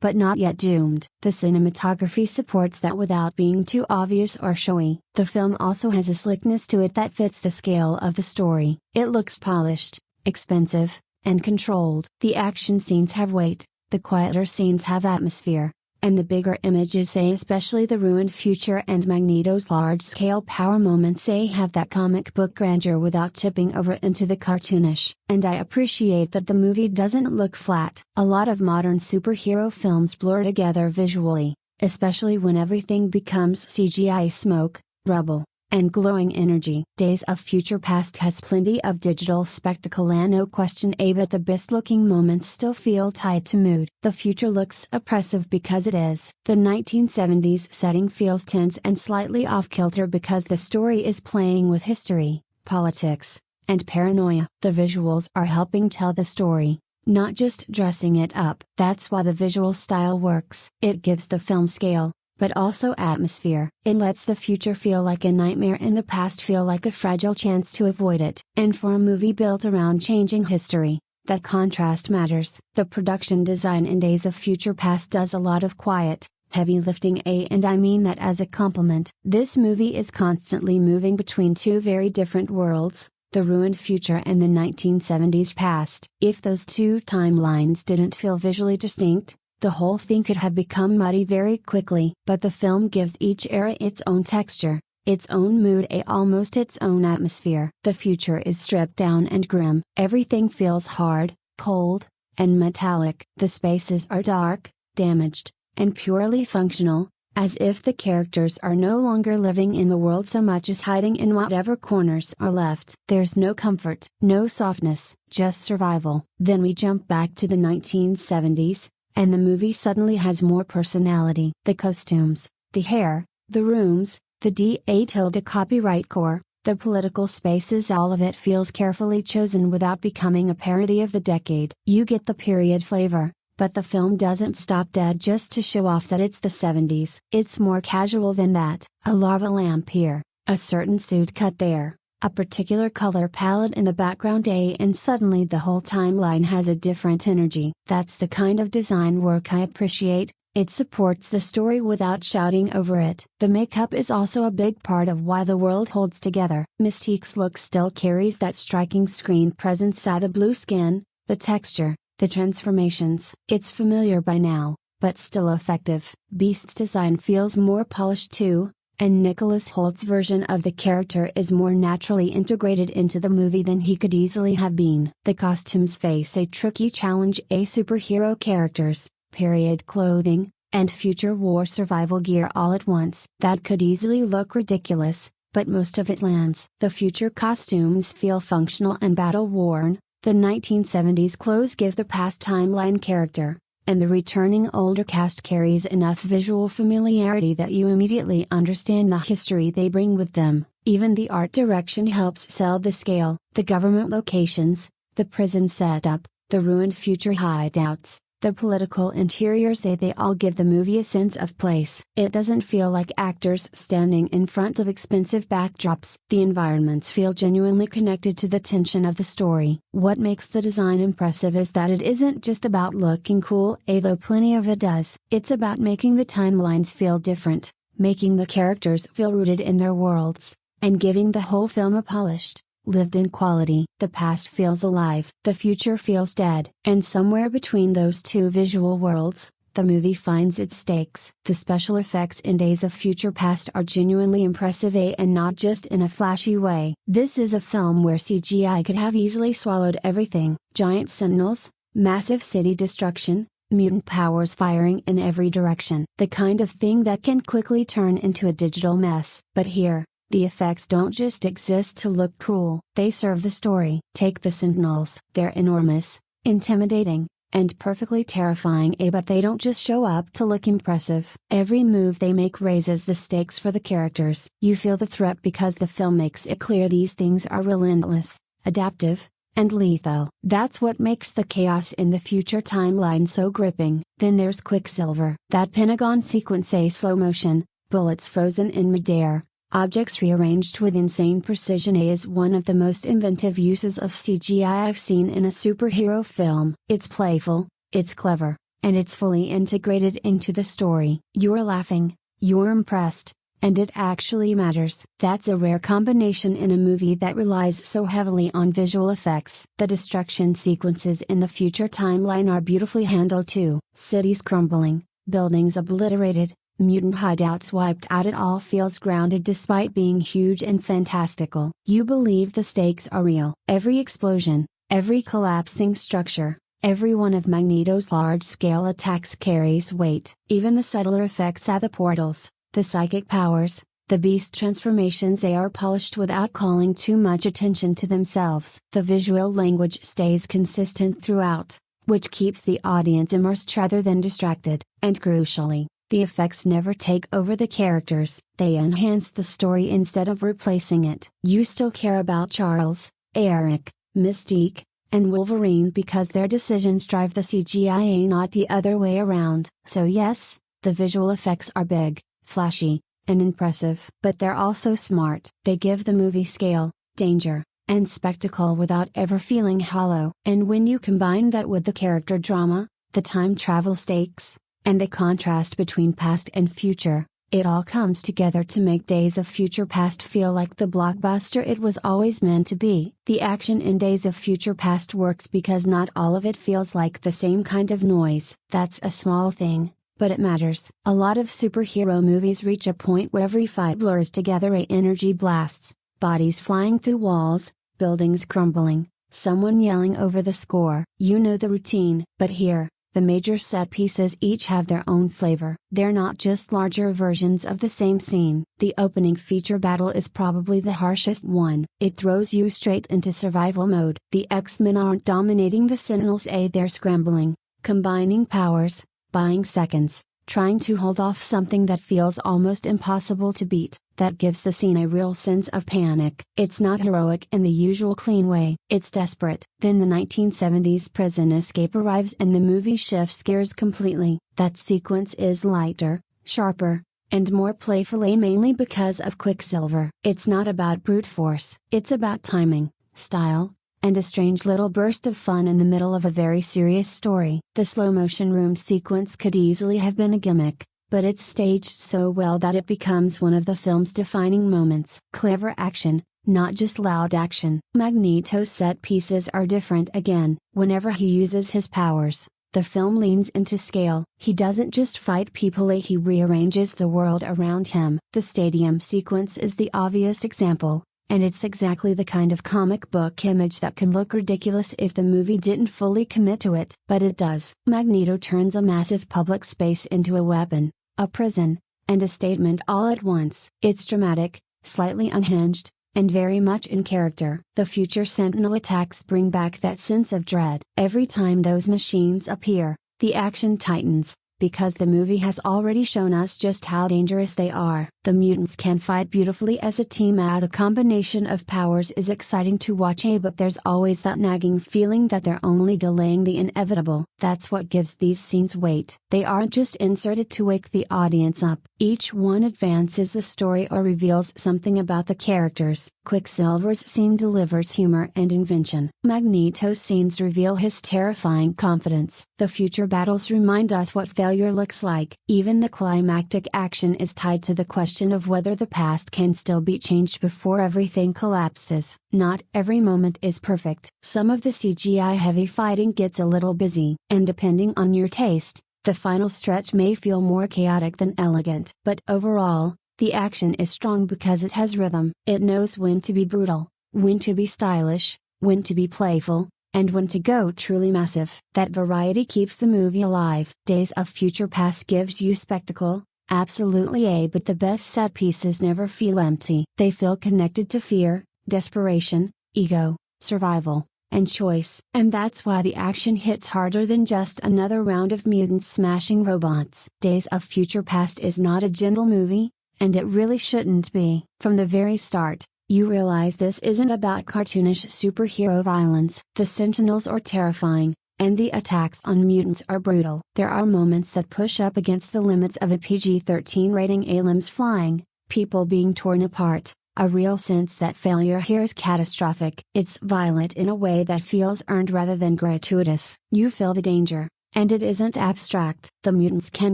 but not yet doomed. The cinematography supports that without being too obvious or showy. The film also has a slickness to it that fits the scale of the story. It looks polished, expensive, and controlled. The action scenes have weight, the quieter scenes have atmosphere, and the bigger images, say especially the ruined future and Magneto's large-scale power moments, say have that comic book grandeur without tipping over into the cartoonish. And I appreciate that the movie doesn't look flat. A lot of modern superhero films blur together visually, especially when everything becomes CGI smoke, rubble, and glowing energy. Days of Future Past has plenty of digital spectacle and no question, but the best looking moments still feel tied to mood. The future looks oppressive because it is. The 1970s setting feels tense and slightly off kilter because the story is playing with history, politics, and paranoia. The visuals are helping tell the story, not just dressing it up. That's why the visual style works. It gives the film scale, but also atmosphere. It lets the future feel like a nightmare and the past feel like a fragile chance to avoid it. And for a movie built around changing history, that contrast matters. The production design in Days of Future Past does a lot of quiet, heavy lifting, and I mean that as a compliment. This movie is constantly moving between two very different worlds, the ruined future and the 1970s past. If those two timelines didn't feel visually distinct, the whole thing could have become muddy very quickly. But the film gives each era its own texture, its own mood, almost its own atmosphere. The future is stripped down and grim. Everything feels hard, cold, and metallic. The spaces are dark, damaged, and purely functional, as if the characters are no longer living in the world so much as hiding in whatever corners are left. There's no comfort, no softness, just survival. Then we jump back to the 1970s, and the movie suddenly has more personality. The costumes, the hair, the rooms, the detailed copyright core, the political spaces, all of it feels carefully chosen without becoming a parody of the decade. You get the period flavor, but the film doesn't stop dead just to show off that it's the 70s. It's more casual than that. A lava lamp here, a certain suit cut there, a particular color palette in the background, and suddenly the whole timeline has a different energy. That's the kind of design work I appreciate. It supports the story without shouting over it. The makeup is also a big part of why the world holds together. Mystique's look still carries that striking screen presence, the blue skin, the texture, the transformations. It's familiar by now, but still effective. Beast's design feels more polished too, and Nicholas Holt's version of the character is more naturally integrated into the movie than he could easily have been. The costumes face a tricky challenge: superhero characters, period clothing, and future war survival gear all at once. That could easily look ridiculous, but most of it lands. The future costumes feel functional and battle-worn. The 1970s clothes give the past timeline character, and the returning older cast carries enough visual familiarity that you immediately understand the history they bring with them. Even the art direction helps sell the scale. The government locations, the prison setup, the ruined future hideouts, The political interiors they all give the movie a sense of place. It doesn't feel like actors standing in front of expensive backdrops. The environments feel genuinely connected to the tension of the story. What makes the design impressive is that it isn't just about looking cool, though plenty of it does. It's about making the timelines feel different, making the characters feel rooted in their worlds, and giving the whole film a polished, lived-in quality. The past feels alive, the future feels dead, and somewhere between those two visual worlds, the movie finds its stakes. The special effects in Days of Future Past are genuinely impressive, and not just in a flashy way. This is a film where CGI could have easily swallowed everything: giant sentinels, massive city destruction, mutant powers firing in every direction. The kind of thing that can quickly turn into a digital mess. But here, the effects don't just exist to look cool, they serve the story. Take the Sentinels. They're enormous, intimidating, and perfectly terrifying, but they don't just show up to look impressive. Every move they make raises the stakes for the characters. You feel the threat because the film makes it clear these things are relentless, adaptive, and lethal. That's what makes the chaos in the future timeline so gripping. Then there's Quicksilver. That Pentagon sequence, slow motion, bullets frozen in midair, objects rearranged with insane precision, is one of the most inventive uses of CGI I've seen in a superhero film. It's playful, it's clever, and it's fully integrated into the story. You're laughing, you're impressed, and it actually matters. That's a rare combination in a movie that relies so heavily on visual effects. The destruction sequences in the future timeline are beautifully handled too. Cities crumbling, buildings obliterated, mutant hideouts wiped out. It all feels grounded despite being huge and fantastical. You believe the stakes are real. Every explosion, every collapsing structure, every one of Magneto's large-scale attacks carries weight. Even the subtler effects at the portals, the psychic powers, the beast transformations, they are polished without calling too much attention to themselves. The visual language stays consistent throughout, which keeps the audience immersed rather than distracted. And crucially, the effects never take over the characters, they enhance the story instead of replacing it. You still care about Charles, Eric, Mystique, and Wolverine because their decisions drive the CGI, not the other way around. So yes, the visual effects are big, flashy, and impressive. But they're also smart. They give the movie scale, danger, and spectacle without ever feeling hollow. And when you combine that with the character drama, the time travel stakes, and the contrast between past and future, it all comes together to make Days of Future Past feel like the blockbuster it was always meant to be. The action in Days of Future Past works because not all of it feels like the same kind of noise. That's a small thing, but it matters. A lot of superhero movies reach a point where every fight blurs together, energy blasts, bodies flying through walls, buildings crumbling, someone yelling over the score. You know the routine. But here, the major set pieces each have their own flavor. They're not just larger versions of the same scene. The opening feature battle is probably the harshest one. It throws you straight into survival mode. The X-Men aren't dominating the Sentinels, they're scrambling, combining powers, buying seconds, trying to hold off something that feels almost impossible to beat. That gives the scene a real sense of panic. It's not heroic in the usual clean way, it's desperate. Then the 1970s prison escape arrives and the movie shifts gears completely. That sequence is lighter, sharper, and more playful, mainly because of Quicksilver. It's not about brute force, it's about timing, style, and a strange little burst of fun in the middle of a very serious story. The slow motion room sequence could easily have been a gimmick, but it's staged so well that it becomes one of the film's defining moments. Clever action, not just loud action. Magneto's set pieces are different again. Whenever he uses his powers, the film leans into scale. He doesn't just fight people, he rearranges the world around him. The stadium sequence is the obvious example, and it's exactly the kind of comic book image that can look ridiculous if the movie didn't fully commit to it. But it does. Magneto turns a massive public space into a weapon, a prison, and a statement all at once. It's dramatic, slightly unhinged, and very much in character. The future Sentinel attacks bring back that sense of dread. Every time those machines appear, the action tightens, because the movie has already shown us just how dangerous they are. The mutants can fight beautifully as a team. The combination of powers is exciting to watch, but there's always that nagging feeling that they're only delaying the inevitable. That's what gives these scenes weight. They aren't just inserted to wake the audience up. Each one advances the story or reveals something about the characters. Quicksilver's scene delivers humor and invention. Magneto's scenes reveal his terrifying confidence. The future battles remind us what failure looks like. Even the climactic action is tied to the question of whether the past can still be changed before everything collapses. Not every moment is perfect. Some of the CGI-heavy fighting gets a little busy, and depending on your taste, the final stretch may feel more chaotic than elegant. But overall, the action is strong because it has rhythm. It knows when to be brutal, when to be stylish, when to be playful, and when to go truly massive. That variety keeps the movie alive. Days of Future Past gives you spectacle, absolutely, but the best set pieces never feel empty. They feel connected to fear, desperation, ego, survival, and choice. And that's why the action hits harder than just another round of mutants smashing robots. Days of Future Past is not a gentle movie, and it really shouldn't be. From the very start, you realize this isn't about cartoonish superhero violence. The Sentinels are terrifying, and the attacks on mutants are brutal. There are moments that push up against the limits of a PG-13 rating: limbs flying, people being torn apart, a real sense that failure here is catastrophic. It's violent in a way that feels earned rather than gratuitous. You feel the danger, and it isn't abstract. The mutants can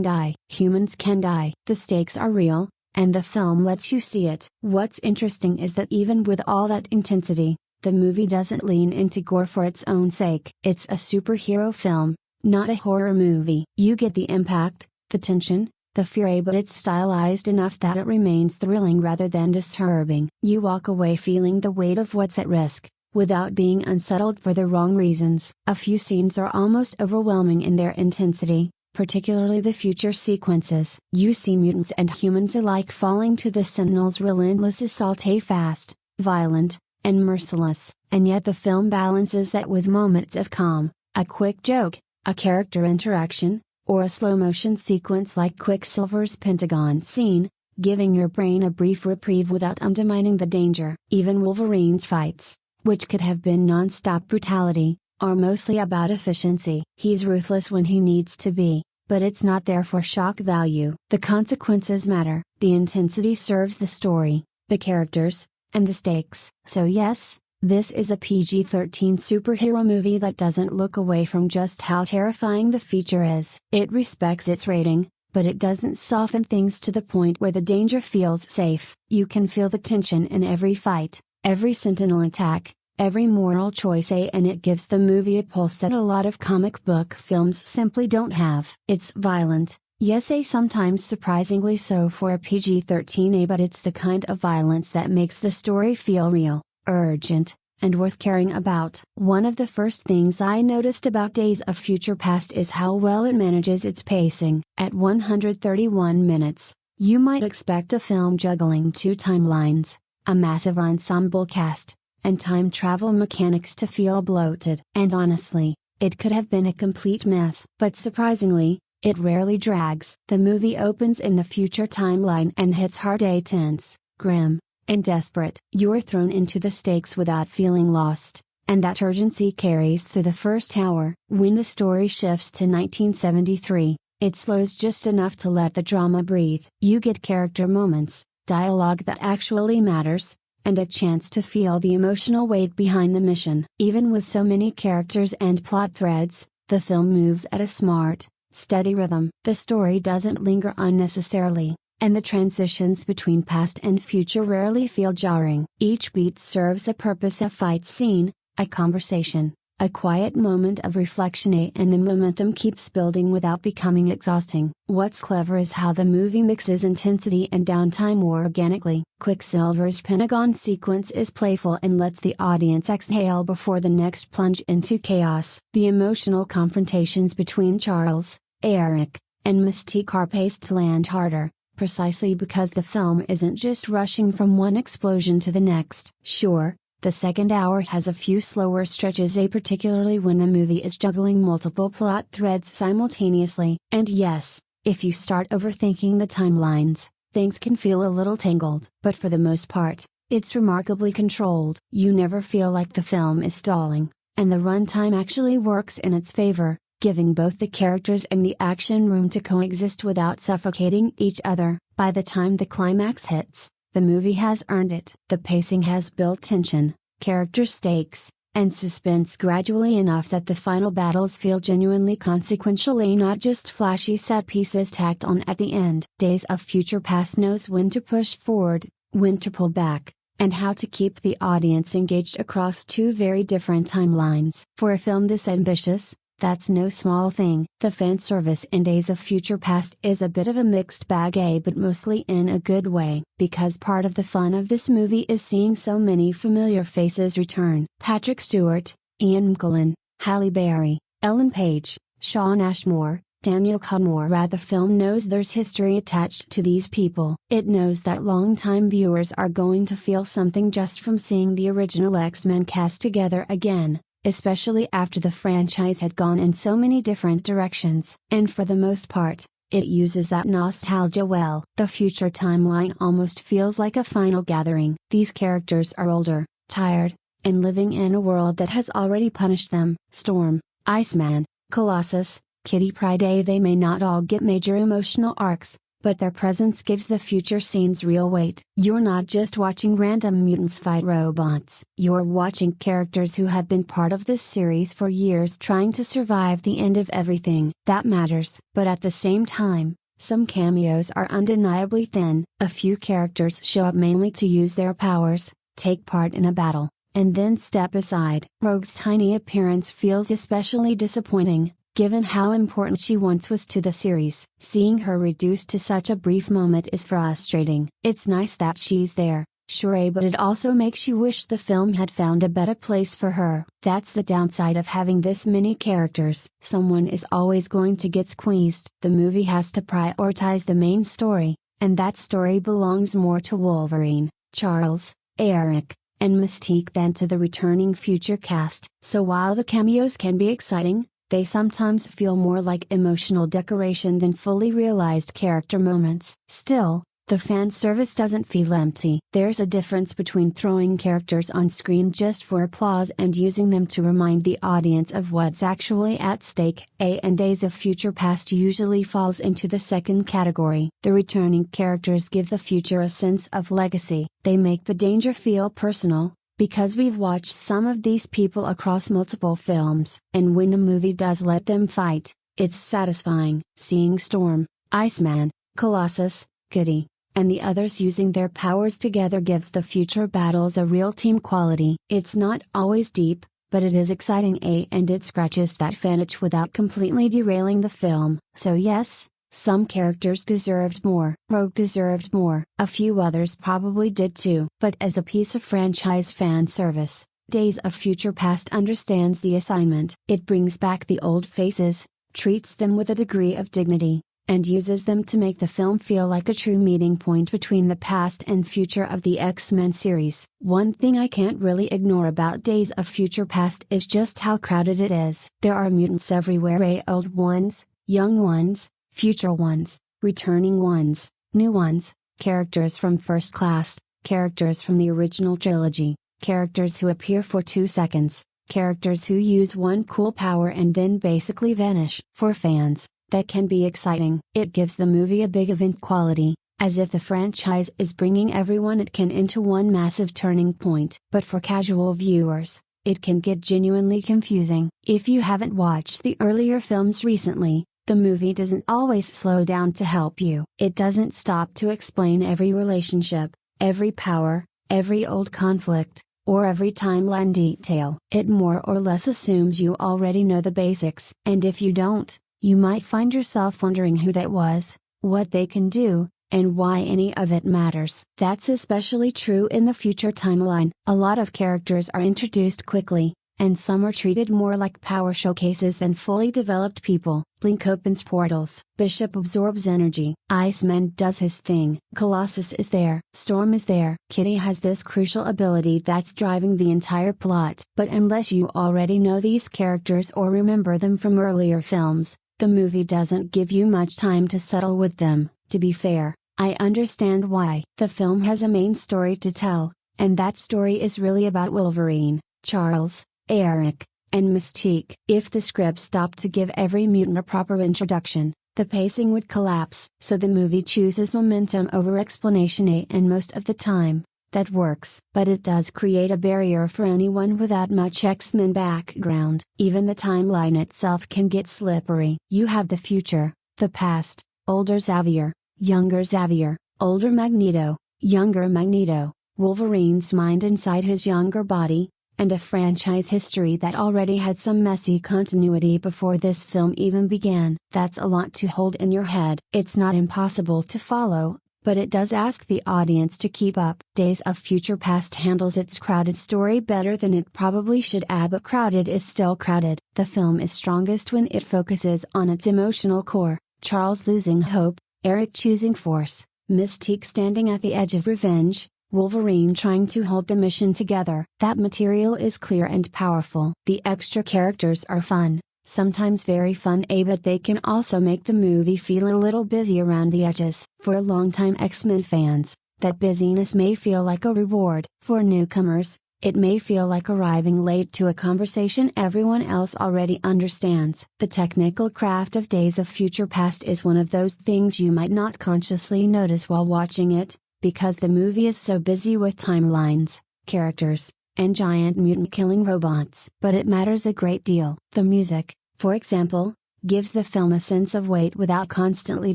die, humans can die. The stakes are real, and the film lets you see it. What's interesting is that even with all that intensity, the movie doesn't lean into gore for its own sake. It's a superhero film, not a horror movie. You get the impact, the tension, the fear, but it's stylized enough that it remains thrilling rather than disturbing. You walk away feeling the weight of what's at risk, without being unsettled for the wrong reasons. A few scenes are almost overwhelming in their intensity, particularly the future sequences. You see mutants and humans alike falling to the Sentinels' relentless assault, fast, violent, and merciless. And yet the film balances that with moments of calm, a quick joke, a character interaction, or a slow-motion sequence like Quicksilver's Pentagon scene, giving your brain a brief reprieve without undermining the danger. Even Wolverine's fights, which could have been non-stop brutality, are mostly about efficiency. He's ruthless when he needs to be, but it's not there for shock value. The consequences matter. The intensity serves the story, the characters, and the stakes. So yes, this is a PG-13 superhero movie that doesn't look away from just how terrifying the feature is. It respects its rating, but it doesn't soften things to the point where the danger feels safe. You can feel the tension in every fight, every Sentinel attack, every moral choice, and it gives the movie a pulse that a lot of comic book films simply don't have. It's violent, yes, sometimes surprisingly so for a PG-13, but it's the kind of violence that makes the story feel real, urgent, and worth caring about. One of the first things I noticed about Days of Future Past is how well it manages its pacing. At 131 minutes, you might expect a film juggling two timelines, a massive ensemble cast, and time travel mechanics to feel bloated. And honestly, it could have been a complete mess. But surprisingly, it rarely drags. The movie opens in the future timeline and hits hard, tense, grim, and desperate. You're thrown into the stakes without feeling lost, and that urgency carries through the first hour. When the story shifts to 1973, it slows just enough to let the drama breathe. You get character moments, dialogue that actually matters, and a chance to feel the emotional weight behind the mission. Even with so many characters and plot threads, the film moves at a smart, steady rhythm. The story doesn't linger unnecessarily, and the transitions between past and future rarely feel jarring. Each beat serves a purpose: a fight scene, a conversation, a quiet moment of reflection, and the momentum keeps building without becoming exhausting. What's clever is how the movie mixes intensity and downtime more organically. Quicksilver's Pentagon sequence is playful and lets the audience exhale before the next plunge into chaos. The emotional confrontations between Charles, Eric, and Mystique are paced to land harder, precisely because the film isn't just rushing from one explosion to the next. Sure, the second hour has a few slower stretches, particularly when the movie is juggling multiple plot threads simultaneously. And yes, if you start overthinking the timelines, things can feel a little tangled. But for the most part, it's remarkably controlled. You never feel like the film is stalling, and the runtime actually works in its favor, giving both the characters and the action room to coexist without suffocating each other. By the time the climax hits, the movie has earned it. The pacing has built tension, character stakes, and suspense gradually enough that the final battles feel genuinely consequential, not just flashy set pieces tacked on at the end. Days of Future Past knows when to push forward, when to pull back, and how to keep the audience engaged across two very different timelines. For a film this ambitious, that's no small thing. The fan service in Days of Future Past is a bit of a mixed bag, but mostly in a good way, because part of the fun of this movie is seeing so many familiar faces return. Patrick Stewart, Ian McKellen, Halle Berry, Ellen Page, Shawn Ashmore, Daniel Cudmore. The film knows there's history attached to these people. It knows that longtime viewers are going to feel something just from seeing the original X-Men cast together again, especially after the franchise had gone in so many different directions. And for the most part, it uses that nostalgia well. The future timeline almost feels like a final gathering. These characters are older, tired, and living in a world that has already punished them. Storm, Iceman, Colossus, Kitty Pryde. They may not all get major emotional arcs, but their presence gives the future scenes real weight. You're not just watching random mutants fight robots. You're watching characters who have been part of this series for years, trying to survive the end of everything that matters. But at the same time, some cameos are undeniably thin. A few characters show up mainly to use their powers, take part in a battle, and then step aside. Rogue's tiny appearance feels especially disappointing, given how important she once was to the series. Seeing her reduced to such a brief moment is frustrating. It's nice that she's there, sure, but it also makes you wish the film had found a better place for her. That's the downside of having this many characters. Someone is always going to get squeezed. The movie has to prioritize the main story, and that story belongs more to Wolverine, Charles, Eric, and Mystique than to the returning future cast. So while the cameos can be exciting, they sometimes feel more like emotional decoration than fully realized character moments. Still, the fan service doesn't feel empty. There's a difference between throwing characters on screen just for applause and using them to remind the audience of what's actually at stake. And Days of Future Past usually falls into the second category. The returning characters give the future a sense of legacy. They make the danger feel personal, because we've watched some of these people across multiple films. And when the movie does let them fight, it's satisfying. Seeing Storm, Iceman, Colossus, Kitty, and the others using their powers together gives the future battles a real team quality. It's not always deep, but it is exciting, and it scratches that fan itch without completely derailing the film. So yes, some characters deserved more. Rogue deserved more. A few others probably did too. But as a piece of franchise fan service, Days of Future Past understands the assignment. It brings back the old faces, treats them with a degree of dignity, and uses them to make the film feel like a true meeting point between the past and future of the X-Men series. One thing I can't really ignore about Days of Future Past is just how crowded it is. There are mutants everywhere, old ones, young ones, future ones, returning ones, new ones, characters from First Class, characters from the original trilogy, characters who appear for 2 seconds, characters who use one cool power and then basically vanish. For fans, that can be exciting. It gives the movie a big event quality, as if the franchise is bringing everyone it can into one massive turning point. But for casual viewers, it can get genuinely confusing. If you haven't watched the earlier films recently, the movie doesn't always slow down to help you. It doesn't stop to explain every relationship, every power, every old conflict, or every timeline detail. It more or less assumes you already know the basics. And if you don't, you might find yourself wondering who that was, what they can do, and why any of it matters. That's especially true in the future timeline. A lot of characters are introduced quickly, and some are treated more like power showcases than fully developed people. Blink opens portals. Bishop absorbs energy. Iceman does his thing. Colossus is there. Storm is there. Kitty has this crucial ability that's driving the entire plot. But unless you already know these characters or remember them from earlier films, the movie doesn't give you much time to settle with them. To be fair, I understand why. The film has a main story to tell, and that story is really about Wolverine, Charles, Eric, and Mystique. If the script stopped to give every mutant a proper introduction, the pacing would collapse. So the movie chooses momentum over explanation, and most of the time, that works. But it does create a barrier for anyone without much X-Men background. Even the timeline itself can get slippery. You have the future, the past, older Xavier, younger Xavier, older Magneto, younger Magneto, Wolverine's mind inside his younger body, and a franchise history that already had some messy continuity before this film even began. That's a lot to hold in your head. It's not impossible to follow, but it does ask the audience to keep up. Days of Future Past handles its crowded story better than it probably should, but crowded is still crowded. The film is strongest when it focuses on its emotional core, Charles losing hope, Eric choosing force, Mystique standing at the edge of revenge, Wolverine trying to hold the mission together. That material is clear and powerful. The extra characters are fun, sometimes very fun, but they can also make the movie feel a little busy around the edges. For longtime X-Men fans, that busyness may feel like a reward. For newcomers, it may feel like arriving late to a conversation everyone else already understands. The technical craft of Days of Future Past is one of those things you might not consciously notice while watching it, because the movie is so busy with timelines, characters, and giant mutant-killing robots. But it matters a great deal. The music, for example, gives the film a sense of weight without constantly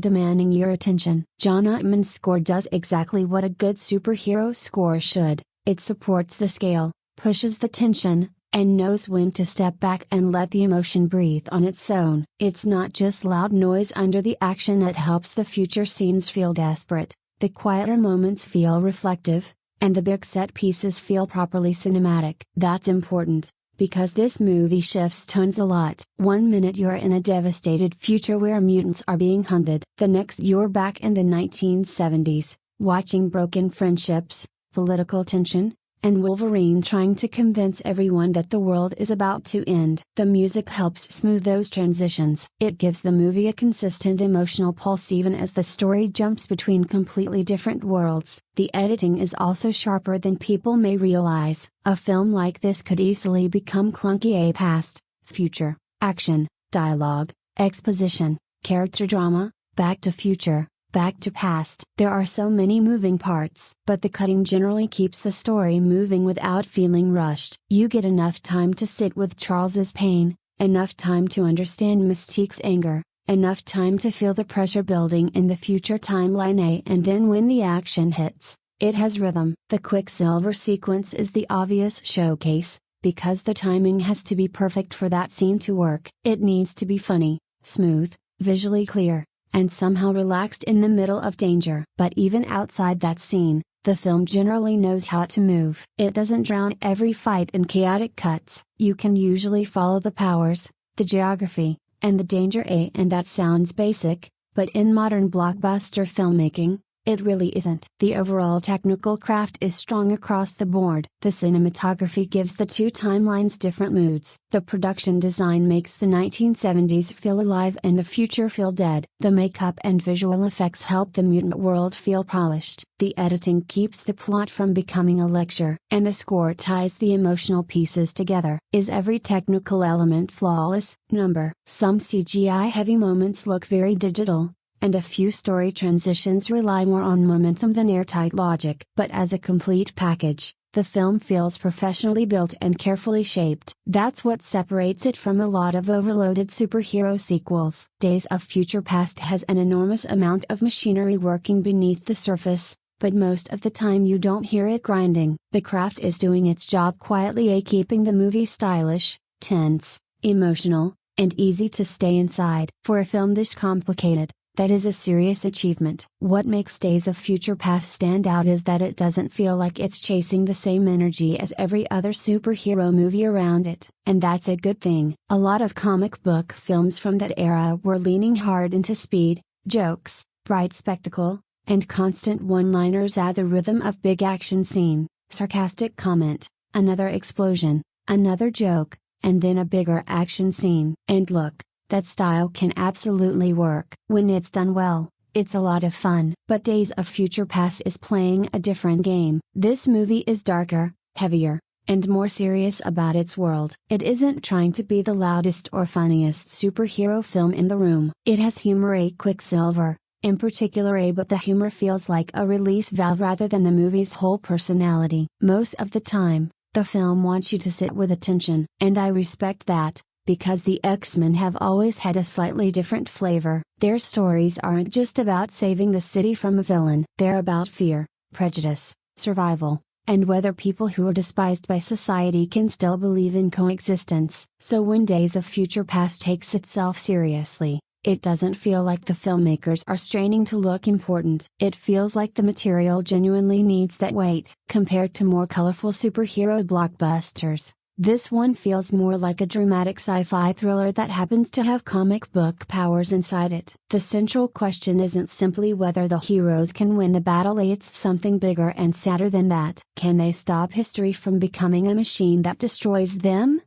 demanding your attention. John Ottman's score does exactly what a good superhero score should. It supports the scale, pushes the tension, and knows when to step back and let the emotion breathe on its own. It's not just loud noise under the action that helps the future scenes feel desperate. The quieter moments feel reflective, and the big set pieces feel properly cinematic. That's important, because this movie shifts tones a lot. One minute you're in a devastated future where mutants are being hunted. The next you're back in the 1970s, watching broken friendships, political tension, and Wolverine trying to convince everyone that the world is about to end. The music helps smooth those transitions. It gives the movie a consistent emotional pulse even as the story jumps between completely different worlds. The editing is also sharper than people may realize. A film like this could easily become clunky. Past, future, action, dialogue, exposition, character drama, back to future, back to past. There are so many moving parts, but the cutting generally keeps the story moving without feeling rushed. You get enough time to sit with Charles's pain, enough time to understand Mystique's anger, enough time to feel the pressure building in the future timeline, and then when the action hits, it has rhythm. The Quicksilver sequence is the obvious showcase, because the timing has to be perfect for that scene to work. It needs to be funny, smooth, visually clear, and somehow relaxed in the middle of danger. But even outside that scene, the film generally knows how to move. It doesn't drown every fight in chaotic cuts. You can usually follow the powers, the geography, and the danger, and that sounds basic, but in modern blockbuster filmmaking, it really isn't. The overall technical craft is strong across the board. The cinematography gives the two timelines different moods. The production design makes the 1970s feel alive and the future feel dead. The makeup and visual effects help the mutant world feel polished. The editing keeps the plot from becoming a lecture, and the score ties the emotional pieces together. Is every technical element flawless? Number. Some CGI-heavy moments look very digital, and a few story transitions rely more on momentum than airtight logic. But as a complete package, the film feels professionally built and carefully shaped. That's what separates it from a lot of overloaded superhero sequels. Days of Future Past has an enormous amount of machinery working beneath the surface, but most of the time you don't hear it grinding. The craft is doing its job quietly, keeping the movie stylish, tense, emotional, and easy to stay inside. For a film this complicated, that is a serious achievement. What makes Days of Future Past stand out is that it doesn't feel like it's chasing the same energy as every other superhero movie around it, and that's a good thing. A lot of comic book films from that era were leaning hard into speed, jokes, bright spectacle, and constant one-liners at the rhythm of big action scene, sarcastic comment, another explosion, another joke, and then a bigger action scene. And look, that style can absolutely work. When it's done well, It's a lot of fun. But Days of Future Past is playing a different game. This movie is darker, heavier, and more serious about its world. It isn't trying to be the loudest or funniest superhero film in the room. It has humor, a Quicksilver, in particular, but the humor feels like a release valve rather than the movie's whole personality. Most of the time, the film wants you to sit with attention, and I respect that, because the X-Men have always had a slightly different flavor. Their stories aren't just about saving the city from a villain. They're about fear, prejudice, survival, and whether people who are despised by society can still believe in coexistence. So when Days of Future Past takes itself seriously, it doesn't feel like the filmmakers are straining to look important. It feels like the material genuinely needs that weight. Compared to more colorful superhero blockbusters, this one feels more like a dramatic sci-fi thriller that happens to have comic book powers inside it. The central question isn't simply whether the heroes can win the battle, it's something bigger and sadder than that. Can they stop history from becoming a machine that destroys them?